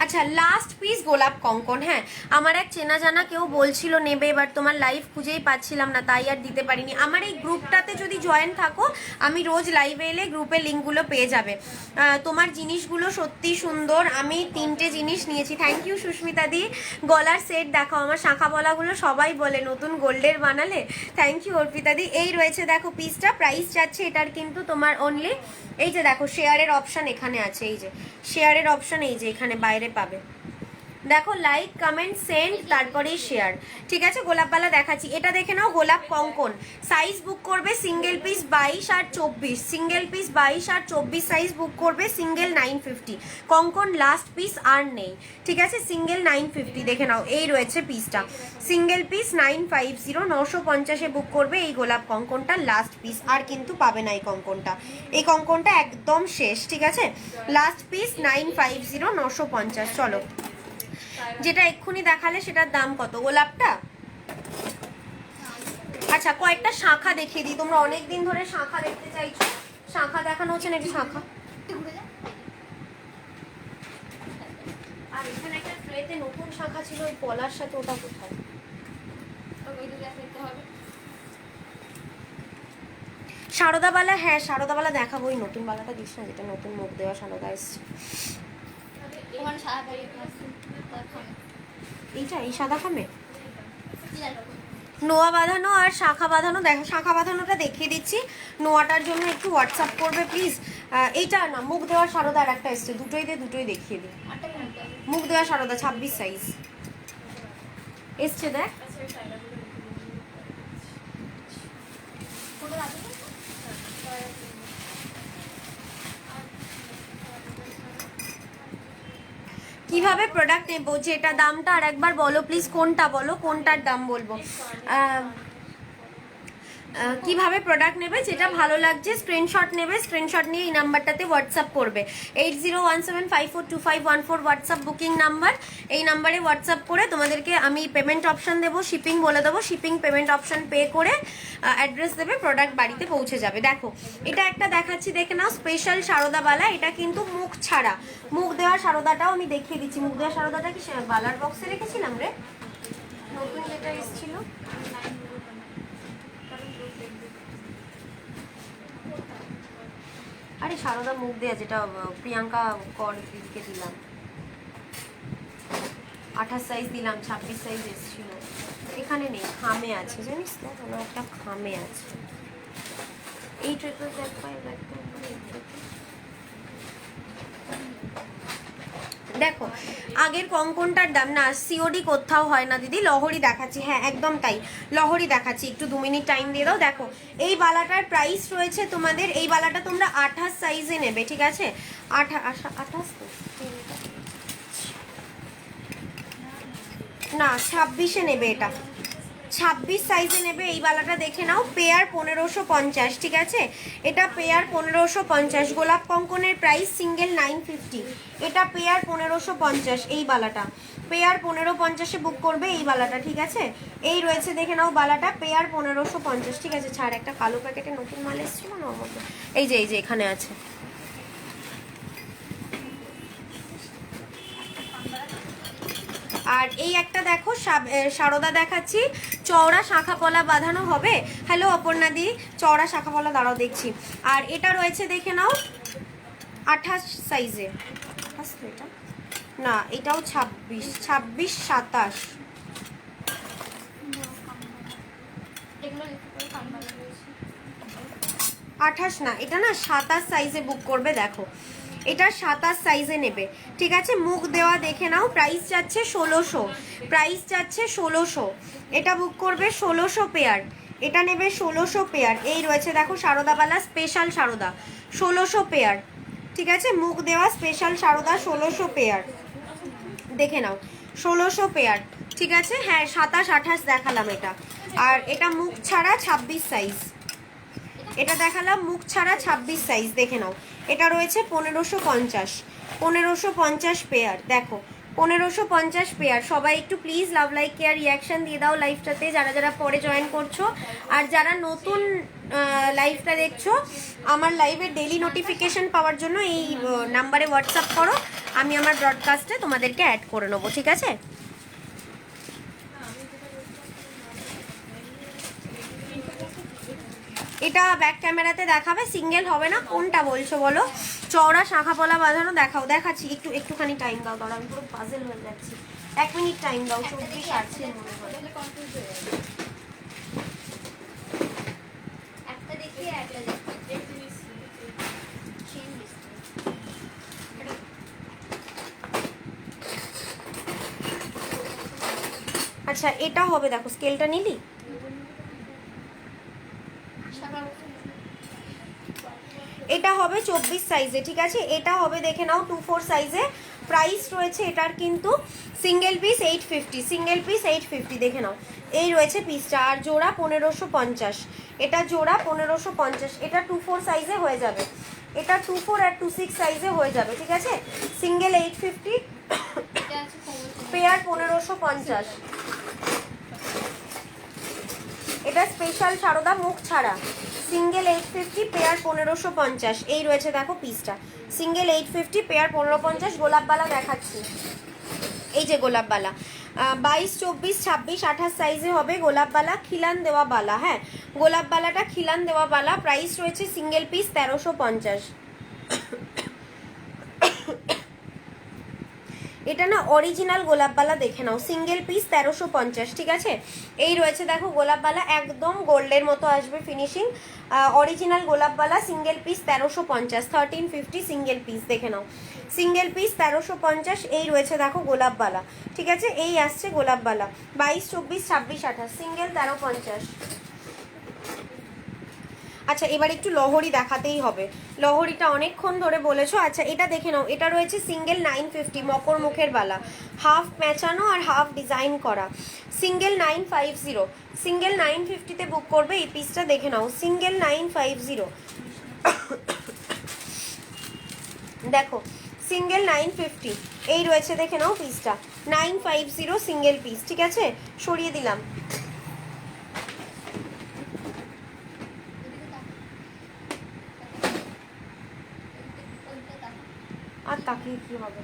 আচ্ছা লাস্ট পিস গোলাপ কঙ্কন। হ্যাঁ আমার এক চেনা জানা কেউ বলছিল নেবে, এবার তোমার লাইভ খুঁজেই পাচ্ছিলাম না, তাই আর দিতে পারিনি। আমার এই গ্রুপটাতে যদি জয়েন থাকো, আমি রোজ লাইভে এলে গ্রুপের লিঙ্কগুলো পেয়ে যাবে। তোমার জিনিসগুলো সত্যি সুন্দর। আমি 3টে জিনিস নিয়েছি। থ্যাংক ইউ সুস্মিতা দি। গলার সেট দেখো, আমার শাঁখা বলাগুলো সবাই বলে নতুন গোল্ডের বানালে। থ্যাংক ইউ অর্পিতা দি। এই রয়েছে দেখো পিসটা, প্রাইস যাচ্ছে এটার কিন্তু তোমার অনলি, এই যে দেখো শেয়ারের অপশান এখানে আছে, এই যে শেয়ারের অপশান এই যে এখানে বাইরে পাবে। দেখো লাইক কমেন্ট সেন্ড তারপরেই শেয়ার, ঠিক আছে। গোলাপবালা দেখাচ্ছি, এটা দেখে নাও গোলাপ কঙ্কন। সাইজ বুক করবে সিঙ্গেল পিস 22 আর 24, সিঙ্গেল পিস 22 আর 24 সাইজ বুক করবে, সিঙ্গেল 950। কঙ্কন লাস্ট পিস আর নেই, ঠিক আছে। সিঙ্গেল 950 দেখে নাও, এই রয়েছে পিসটা। সিঙ্গেল পিস 950, 950-এ বুক করবে এই গোলাপ কঙ্কনটা, লাস্ট পিস। আর কিন্তু পাবে না এই কঙ্কনটা, এই কঙ্কনটা একদম শেষ, ঠিক আছে। Last piece 950, 950। চলো যেটা এক্ষুনি দেখালে সেটার দাম কত গোলাপটা? আচ্ছা কয়েকটা শাখা দেখিয়ে দিই, তোমরা অনেক দিন ধরে শাখা দেখতে চাইছো, শাখা দেখানো হচ্ছে না, একটু শাখা। আর এখানে একটা ট্রেতে নতুন শাখা ছিল ওই পলার সাথে, ওটা কোথায়? সারদাবালা, হ্যাঁ সারদাবালা দেখাবো, ওই নতুন বালাটা দিস না, যেটা নতুন মুখ দেওয়া সারদা এসছে। এইটা এই সাদা খামে নোয়া বাঁধানো আর শাখা বাঁধানো। দেখো শাখা বাঁধানোটা দেখিয়ে দিচ্ছি, নোয়াটার জন্য একটু হোয়াটসঅ্যাপ করবে প্লিজ। এইটা না, মুখ দেওয়া সারদার একটা এসছে, দুটোই দেখিয়ে দিই। মুখ দেওয়া সারদা 26 সাইজ এসছে, দেখ। কিভাবে প্রোডাক্ট নেবো, যেটা দামটা আর একবার বলো প্লিজ, কোনটা বলো, কোনটার দাম বলবো। কিভাবে প্রোডাক্ট নেবে, যেটা ভালো লাগছে স্ক্রিনশট নেবে, স্ক্রিনশট নিয়ে এই নাম্বারটাতে হোয়াটসঅ্যাপ করবে। 8017542514 হোয়াটসঅ্যাপ বুকিং নাম্বার। এই নাম্বারে হোয়াটসঅ্যাপ করে তোমাদেরকে আমি পেমেন্ট অপশান দেবো, শিপিং বলে দেবো, শিপিং পেমেন্ট অপশান পে করে অ্যাড্রেস দেবে, প্রোডাক্ট বাড়িতে পৌঁছে যাবে। দেখো এটা একটা দেখাচ্ছি, দেখে নাও, স্পেশাল সারদাবালা। এটা কিন্তু মুখ ছাড়া, মুখ দেওয়া সারদাটাও আমি দেখিয়ে দিচ্ছি। মুখ দেওয়া সারদাটা কি বালার বক্সে রেখেছিলাম রে, নতুন যেটা এসেছিল। আরে সারদা মুখ দেয়া, যেটা প্রিয়াঙ্কা কর দিদিকে দিলাম, 28 সাইজ দিলাম, 26 সাইজ এসেছিল। এখানে নেই, খামে আছে, জানিস তো, কোনো একটা খামে আছে। এই ট্রিপল ব্যাক পাই, দেখো আগের কঙ্কনটার দাম না, সিওডি কোথাও হয় না দিদি। লহরি দেখাচ্ছি, হ্যাঁ একদম তাই, লহরি দেখাচ্ছি, একটু 2 মিনিট টাইম দিয়ে দাও। দেখো এই বালাটার প্রাইস রয়েছে তোমাদের, এই বালাটা তোমরা 28 সাইজে নেবে, ঠিক আছে। 28 না 26-এ নেবে, এটা 26 সাইজে নেবে। এই বালাটা দেখে নাও, পেয়ার 1550, ঠিক আছে। এটা পেয়ার 1550। গোলাপ কঙ্কনের প্রাইস সিঙ্গেল 950, এটা পেয়ার 1550। এই বালাটা পেয়ার 1550-এ বুক করবে এই বালাটা, ঠিক আছে। এই রয়েছে দেখে নাও বালাটা, পেয়ার 1550, ঠিক আছে। ছাড়, একটা কালো প্যাকেটে নতুন মাল এসেছিল না ওর মধ্যে, এই যে এখানে আছে। আর এই একটা দেখো সারদা দেখাচ্ছি, চওড়া শাখা পলা বাঁধানো হবে। হ্যালো অপর্ণা দি, চওড়া শাখা পলা, দাঁড়াও দেখছি। আর এটা রয়েছে দেখে নাও 28 সাইজে, এটা না, এটাও 26, 27। আঠাশ না, এটা না 27 সাইজে বুক করবে। দেখো এটা 27 সাইজে নেবে, ঠিক আছে। মুখ দেওয়া দেখে নাও, প্রাইস যাচ্ছে 1600, প্রাইস যাচ্ছে 1600। এটা বুক করবে 1600 পেয়ার, এটা নেবে 1600 পেয়ার। এই রয়েছে দেখো সারদাবালা স্পেশাল সারদা, 1600 পেয়ার, ঠিক আছে। মুখ দেওয়া স্পেশাল সারদা 1600 পেয়ার, দেখে নাও 1600 পেয়ার, ঠিক আছে। হ্যাঁ 27 28 দেখালাম এটা। আর এটা মুখ ছাড়া 26 সাইজ, এটা দেখালাম মুখ ছাড়া 26 সাইজ, দেখে নাও। এটা রয়েছে 1550, 1550 পেয়ার। দেখো 1550 পেয়ার। সবাই একটু please love like care reaction দিয়ে দাও লাইভটাতে, যারা যারা পরে জয়েন করছো। আর যারা নতুন লাইভটা দেখছো, আমার লাইভের ডেইলি নোটিফিকেশন পাওয়ার জন্য এই নাম্বারে হোয়াটসঅ্যাপ করো, আমি আমার ব্রডকাস্টে তোমাদেরকে অ্যাড করে নেবো, ঠিক আছে? এটা ব্যাক ক্যামেরাতে দেখাবে, সিঙ্গেল হবে না। কোনটা বলছো বলো? চওড়া শাখা পলা বাঁধানো দেখাও, দেখাচ্ছি। একটুখানি টাইম দাও, দাঁড়াও, আমি পুরো পাজল হয়ে যাচ্ছি। 1 মিনিট টাইম দাও, 24 আছে মনে হয়। একটা দেখিয়ে একটা দেখি। আচ্ছা, এটা হবে, দেখো স্কেলটা নিলি? এটা হবে 24 সাইজে, ঠিক আছে? এটা হবে দেখে নাও 24 সাইজে। প্রাইস রয়েছে এটার কিন্তু সিঙ্গেল পিস 850, সিঙ্গেল পিস 850, দেখে নাও। এই রয়েছে পিসটা, আর জোড়া 1550। এটা জোড়া 1550। এটা 24 সাইজে হয়ে যাবে, এটা 24 আর 26 সাইজে হয়ে যাবে, ঠিক আছে? Single 850, pair 1550। এটা স্পেশাল সারদা মুখ ছাড়া, সিঙ্গেল 850, পেয়ার 1550। এই রয়েছে দেখো পিসটা, সিঙ্গেল 850, পেয়ার 1550। গোলাপবালা দেখাচ্ছি, এই যে গোলাপবালা 22, 24, 26, 28 সাইজে হবে গোলাপবালা, খিলান দেওয়া বালা। হ্যাঁ, গোলাপবালাটা খিলান দেওয়া বালা। প্রাইস রয়েছে সিঙ্গেল পিস 1350। এটা না অরিজিনাল গোলাপবালা, দেখে নাও, সিঙ্গেল পিস 1350, ঠিক আছে? এই রয়েছে দেখো গোলাপবালা, একদম গোল্ডের মতো আসবে ফিনিশিং। অরিজিনাল গোলাপবালা, সিঙ্গেল পিস 1350, 1350 সিঙ্গেল পিস, দেখে নাও, সিঙ্গেল পিস 1350। এই রয়েছে দেখো গোলাপবালা, ঠিক আছে? এই আসছে গোলাপবালা 22, 24, 26, 28, সিঙ্গেল 1350। আচ্ছা, এবার একটু লহরি দেখাতেই হবে, লহরিটা অনেকক্ষণ ধরে বলেছো। আচ্ছা, এটা দেখে নাও, এটা রয়েছে সিঙ্গেল 950, মকর মুখের বালা, হাফ প্যাঁচানো আর হাফ ডিজাইন করা, সিঙ্গেল 950। সিঙ্গেল 950-তে বুক করবে এই পিসটা, দেখে নাও, সিঙ্গেল 950। দেখো, সিঙ্গেল 950। এই রয়েছে দেখে নাও পিসটা, 950 সিঙ্গেল পিস, ঠিক আছে? সরিয়ে দিলাম। আর তাকিয়ে কি হবে?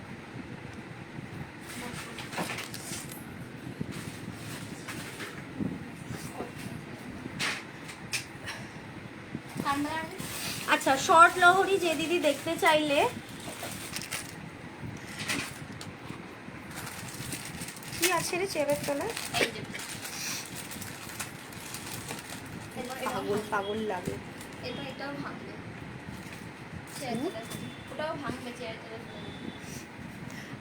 আচ্ছা, শর্ট লহরি যে দিদি দেখতে চাইলে, কি আছে রে চেবের তলায়? পাগল পাগল লাগে। এটাও ভাঙবে, ওটাও ভাঙবে চেয়ারটা।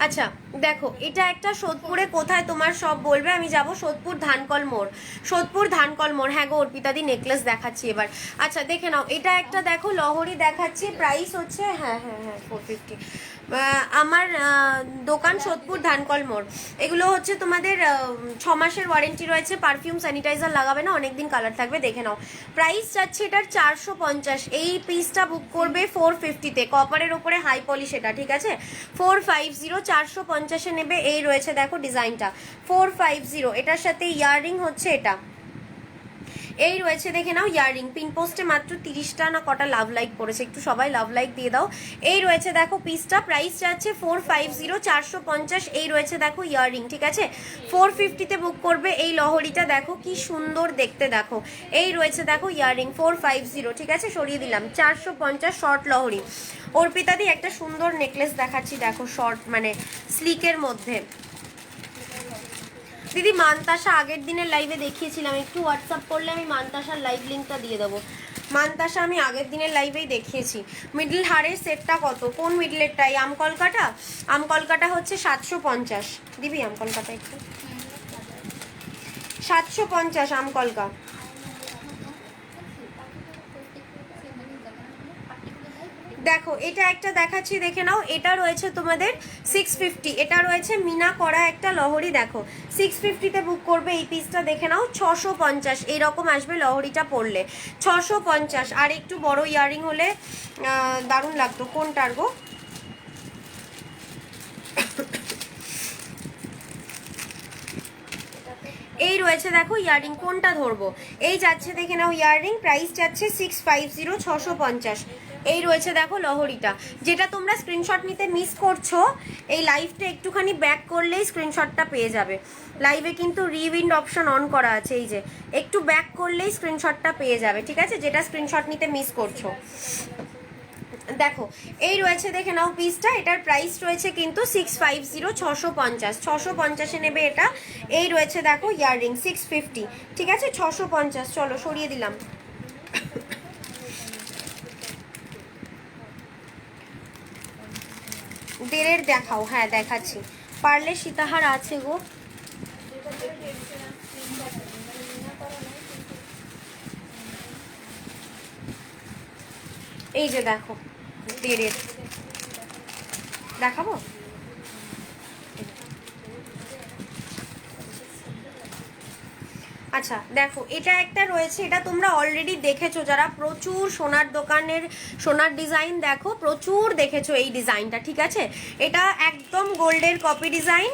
আচ্ছা দেখো, এটা একটা সোদপুরে কোথায় তোমার সব বলবে, আমি যাব সোদপুর ধানকল মোড়, সোদপুর ধানকল মোড়। হ্যাঁ গো অর্পিতাদি, নেকলেস দেখাচ্ছি এবার। আচ্ছা দেখে নাও, এটা একটা দেখো লহরি দেখাচ্ছি, প্রাইস হচ্ছে হ্যাঁ 450। আমার দোকান সোদপুর ধানকল মোড়। এগুলো হচ্ছে তোমাদের 6 মাসের ওয়ারেন্টি রয়েছে, পারফিউম স্যানিটাইজার লাগাবে না, অনেকদিন কালার থাকবে, দেখে নাও। প্রাইস যাচ্ছে এটার 450। এই পিসটা বুক করবে 450-তে, কপারের ওপরে হাই পলিশ এটা, ঠিক আছে? 450, 450-এ নেবে। এই রয়েছে দেখো ডিজাইনটা, 450। এটার সাথে ইয়াররিং হচ্ছে এটা, এই রয়েছে দেখে নাও ইয়াররিং। পিন পোস্টে মাত্র 30টা না কটা লাভ লাইক পড়েছে, একটু সবাই লাভ লাইক দিয়ে দাও। এই রয়েছে দেখো পিসটা, প্রাইস যাচ্ছে 450, 450। এই রয়েছে দেখো ইয়াররিং, ঠিক আছে? 450-তে বুক করবে এই লহরিটা, দেখো কি সুন্দর দেখতে, দেখো। এই রয়েছে দেখো ইয়াররিং 450, ঠিক আছে? সরিয়ে দিলাম। 450 শর্ট লহরি। অর্পিতাদি একটা সুন্দর নেকলেস দেখাচ্ছি, দেখো শর্ট মানে স্লিকের মধ্যে। দিদি মানতাসা আগের দিনের লাইভে দেখিয়েছিলাম, একটু হোয়াটসঅ্যাপ করলে আমি মানতাসার লাইভ লিঙ্কটা দিয়ে দেবো। মানতাসা আমি আগের দিনের লাইভেই দেখিয়েছি। মিডল হারের সেটটা কত? কোন মিডলেরটাই? আমকলকাটা? আমকলকাটা হচ্ছে 750। দিবি আমকলকাটা একটু? 750 আমকলকা। দেখো, এটা একটা দেখাচ্ছি, দেখে নাও। এটা রয়েছে তোমাদের 650। এটা রয়েছে মিনা করা একটা লহরি, দেখো 650-তে বুক করবে এই পিসটা, দেখে নাও। 650 এইরকম আসবে লহরিটা পড়লে, 650। আর একটু বড় ইয়াররিং হলে দারুণ লাগতো। কোনটার গো? এই রয়েছে দেখো ইয়াররিং, কোনটা ধরবো? এই যাচ্ছে দেখে নাও ইয়াররিং, প্রাইস যাচ্ছে 650, 650। এই রয়েছে দেখো লহরিটা, যেটা তোমরা স্ক্রিনশট নিতে মিস করছো, এই লাইভটা একটুখানি ব্যাক করলেই স্ক্রিনশটটা পেয়ে যাবে। লাইভে কিন্তু রিউইন্ড অপশন অন করা আছে, এই যে একটু ব্যাক করলেই স্ক্রিনশটটা পেয়ে যাবে, ঠিক আছে, যেটা স্ক্রিনশট নিতে মিস করছো। দেখো এই রয়েছে দেখে নাও পিসটা, এটার প্রাইস রয়েছে কিন্তু 650, 650, 650-এ নেবে এটা। এই রয়েছে দেখো ইয়াররিং 650, ঠিক আছে, 650। চলো সরিয়ে দিলাম। দেড়ের দেখাও, হ্যাঁ দেখাচ্ছি, পারলে সীতাহার আছে গো। এই যে দেখো দেড়ের দেখাবো। আচ্ছা দেখো এটা একটা রয়েছে, এটা তোমরা অলরেডি দেখেছো, যারা প্রচুর সোনার দোকানের সোনার ডিজাইন দেখো, প্রচুর দেখেছো এই ডিজাইনটা, ঠিক আছে, এটা একদম গোল্ডের কপি ডিজাইন।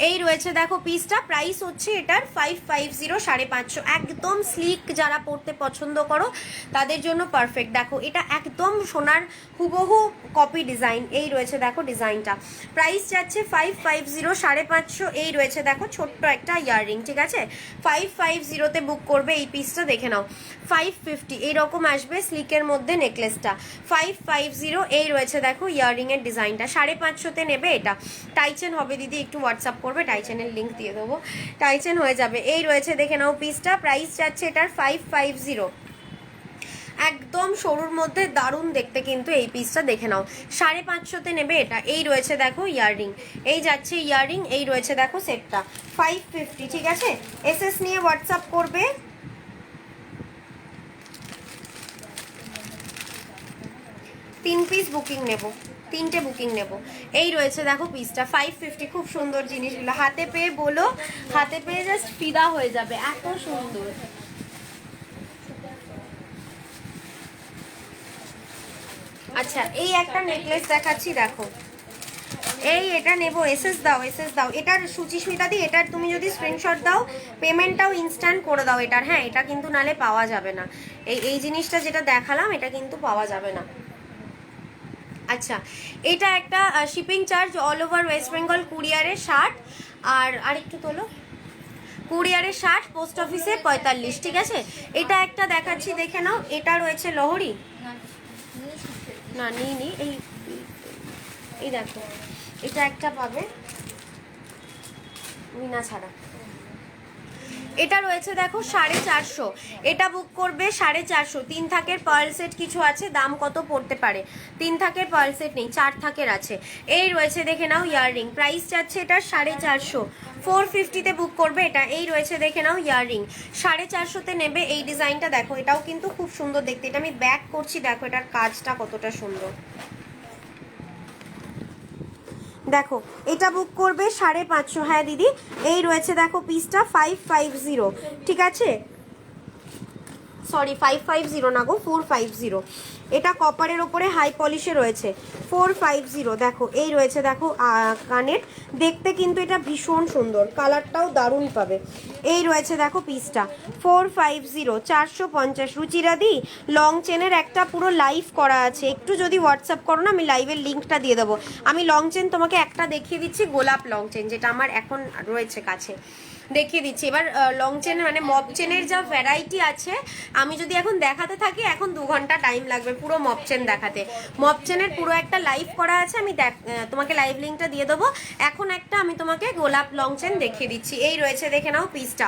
এই রয়েছে দেখো পিসটা, প্রাইস হচ্ছে এটার 550, 550, একদম স্লিক, যারা পরতে পছন্দ করো তাদের জন্য পারফেক্ট। দেখো এটা একদম সোনার হুবহু কপি ডিজাইন। এই রয়েছে দেখো ডিজাইনটা, প্রাইস যাচ্ছে 550, 550। এই রয়েছে দেখো ছোট্ট একটা ইয়াররিং, ঠিক আছে, 550-তে বুক করবে এই পিসটা, দেখে নাও 550 এইরকম আসবে স্লিকের মধ্যে নেকলেসটা, 550। এই রয়েছে দেখো ইয়াররিং এর ডিজাইনটা, 550-তে নেবে এটা। টাইচেন হবে দিদি, একটু হোয়াটসঅ্যাপ করবে, টাইচেনের লিঙ্ক দিয়ে দেবো, টাইচেন হয়ে যাবে। এই রয়েছে দেখে নাও পিসটা, প্রাইস যাচ্ছে এটার 550, একদম সরুর মধ্যে দারুণ দেখতে কিন্তু এই পিসটা, দেখে নাও 550-তে নেবে এটা। এই রয়েছে দেখো ইয়াররিং, এই যাচ্ছে ইয়াররিং, এই রয়েছে দেখো সেটটা 550, ঠিক আছে, এসএস নিয়ে হোয়াটসঅ্যাপ করবে। তিন পিস বুকিং নেব, তিনটে বুকিং নেব। এই রয়েছে দেখো পিসটা 550, খুব সুন্দর জিনিসগুলো, হাতে পেয়ে বলো, হাতে পেয়ে জাস্ট ফিদা হয়ে যাবে, এত সুন্দর। আচ্ছা এই একটা নেকলেস দেখাচ্ছি, দেখো এই এটা নেবো, এসএস দাও, এসএস দাও, এটার সুচি সুইটা দিই, এটার তুমি যদি স্ক্রিনশট দাও পেমেন্টটাও ইনস্ট্যান্ট করে দাও এটার, হ্যাঁ এটা কিন্তু নালে পাওয়া যাবে না, এই জিনিসটা যেটা দেখালাম এটা কিন্তু পাওয়া যাবে না। আচ্ছা এটা একটা shipping charge all over West Bengal কুরিয়ারে 60, আর আরেকটু তোলো, কুরিয়ারে 60, পোস্ট অফিসে 45, ঠিক আছে। এটা একটা দেখাচ্ছি দেখে নাও, এটা রয়েছে লহরি, না নিই এই দেখো এটা একটা পাবে মিনা ছাড়া, এটা রয়েছে দেখো 450, এটা বুক করবে 450, 3 থাকের পার্ল সেট কিছু আছে, দাম কত পড়তে পারে, 3 থাকের পার্ল সেট নেই, 4 থাকের আছে। এই রয়েছে দেখে নাও ইয়াররিং, প্রাইস যাচ্ছে এটা 450, 450-তে বুক করবে এটা। এই রয়েছে দেখে নাও ইয়াররিং, 450-তে নেবে এই ডিজাইনটা, দেখো এটাও কিন্তু খুব সুন্দর দেখতে, এটা আমি ব্যাক করছি, দেখো এটার কাজটা কতটা সুন্দর, দেখো এটা বুক করবে 550, হ্যাঁ দিদি। এই রয়েছে দেখো পিসটা 550, ঠিক আছে, সরি 550 না গো, 450, এটা কপারের ওপরে হাই পলিশে রয়েছে, 450। দেখো এই রয়েছে দেখো কানের, দেখতে কিন্তু এটা ভীষণ সুন্দর, কালারটাও দারুণ পাবে। এই রয়েছে দেখো পিসটা 450, 450। রুচিরা দি লং চেনের একটা পুরো লাইভ করা আছে, একটু যদি হোয়াটসঅ্যাপ করো না আমি লাইভের লিঙ্কটা দিয়ে দেবো। আমি লং চেন তোমাকে একটা দেখিয়ে দিচ্ছি, গোলাপ লং চেন, যেটা আমার এখন রয়েছে কাছে, দেখিয়ে দিচ্ছি। এবার লং চেন মানে মপ চেনের যা ভ্যারাইটি আছে, আমি যদি এখন দেখাতে থাকি এখন 2 ঘন্টা টাইম লাগবে পুরো মপ চেন দেখাতে। মপ চেনের পুরো একটা লাইভ করা আছে, আমি তোমাকে লাইভ লিঙ্কটা দিয়ে দেবো। এখন একটা আমি তোমাকে গোলাপ লং চেন দেখিয়ে দিচ্ছি। এই রয়েছে দেখে নাও পিসটা,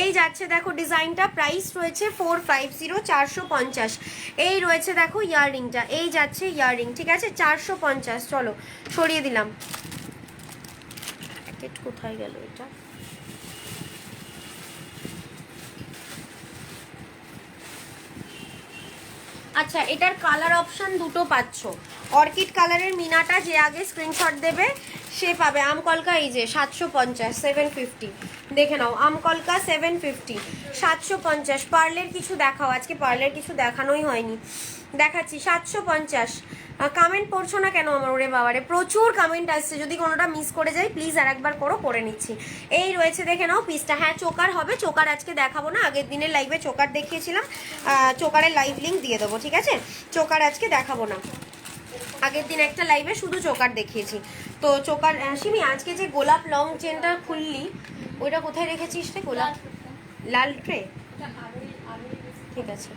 এই যাচ্ছে দেখো ডিজাইনটা, প্রাইস রয়েছে 450, 450। এই রয়েছে দেখো ইয়াররিংটা, এই যাচ্ছে ইয়াররিং, ঠিক আছে, 450। চলো সরিয়ে দিলাম, প্যাকেট কোথায় গেল এটা, আচ্ছা এটার কালার অপশন দুটো পাচ্ছ, অর্কিড কালারের মিনাটা যে আগে স্ক্রিনশট দেবে সে পাবে, আম কলকা এই যে 750, 750, দেখে নাও আমকলকা 750, 750। পার্লের কিছু দেখাও, আজকে পার্লের কিছু দেখানোই হয়নি, দেখাচ্ছি 750। কমেন্ট পড়ছো না কেন আমার? ওরে বাবারে প্রচুর কমেন্ট আসছে, যদি কোনোটা মিস করে যাই প্লিজ আর একবার করে নিচ্ছি। এই রয়েছে দেখে নাও পিসটা। হ্যাঁ চোকার হবে, চোকার আজকে দেখাবো না, আগের দিনের লাইভে চোকার দেখিয়েছিলাম, চোকারের লাইভ লিঙ্ক দিয়ে দেবো, ঠিক আছে? চোকার আজকে দেখাবো না, আগের দিন একটা লাইভে শুধু চোকার দেখিয়েছি। তো চোকার সিমি আজকে যে গোলাপ লং চেনটা খুললি ওইটা কোথায় রেখেছিস রে? গোলাপ লাল ট্রে, ঠিক আছে।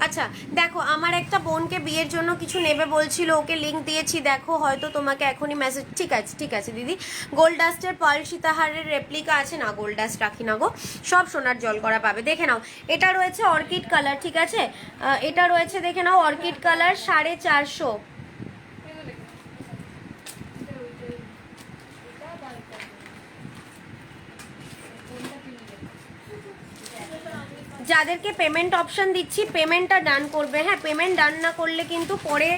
আচ্ছা দেখো, আমার একটা বোনকে বিয়ের জন্য কিছু নেবে বলছিল, ওকে লিংক দিয়েছি, দেখো হয়তো তোমাকে এখনই মেসেজ। ঠিক আছে ঠিক আছে দিদি। গোল্ড ডাস্টের পার্ল সীতাহারের রেপ্লিকা আছে না, গোল্ড ডাস্ট রাখি না গো, সব সোনার জল করা পাবে। দেখে নাও এটা রয়েছে অর্কিড কালার, ঠিক আছে? এটা রয়েছে দেখে নাও অর্কিড কালার 450। যাদেরকে পেমেন্ট অপশন দিচ্ছি পেমেন্টটা ডান করবে, হ্যাঁ পেমেন্ট ডান না করলে কিন্তু পরে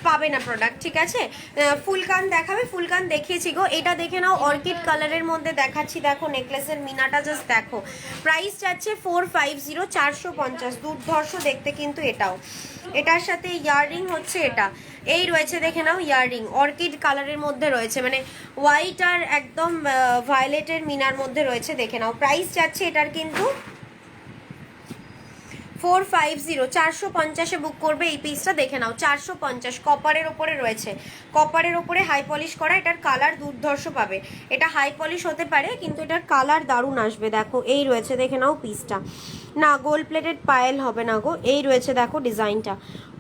পাবে না প্রোডাক্ট, ঠিক আছে? ফুলকান দেখাবে, ফুলকান দেখিয়েছি গো। এটা দেখে নাও অর্কিড কালারের মধ্যে দেখাচ্ছি, দেখো নেকলেসের মিনাটা জাস্ট দেখো। প্রাইস যাচ্ছে 450, 450। দুর্ধর্ষ দেখতে কিন্তু এটাও। এটার সাথে ইয়াররিং হচ্ছে এটা, এই রয়েছে দেখে নাও ইয়াররিং অর্কিড কালারের মধ্যে রয়েছে, মানে হোয়াইট আর একদম ভায়োলেটের মিনার মধ্যে রয়েছে, দেখে নাও। প্রাইস যাচ্ছে এটার কিন্তু 450, 450-এ বুক করবে এই পিসটা, দেখে নাও 450। কপারের ওপরে রয়েছে, কপারের ওপরে হাই পলিশ করা, এটার কালার দুর্ধর্ষ পাবে। এটা হাই পলিশ হতে পারে কিন্তু এটার কালার দারুণ আসবে, দেখো এই রয়েছে দেখে নাও পিসটা। না গোল্ড প্লেটেড পায়েল হবে না গো, এই রয়েছে দেখো ডিজাইনটা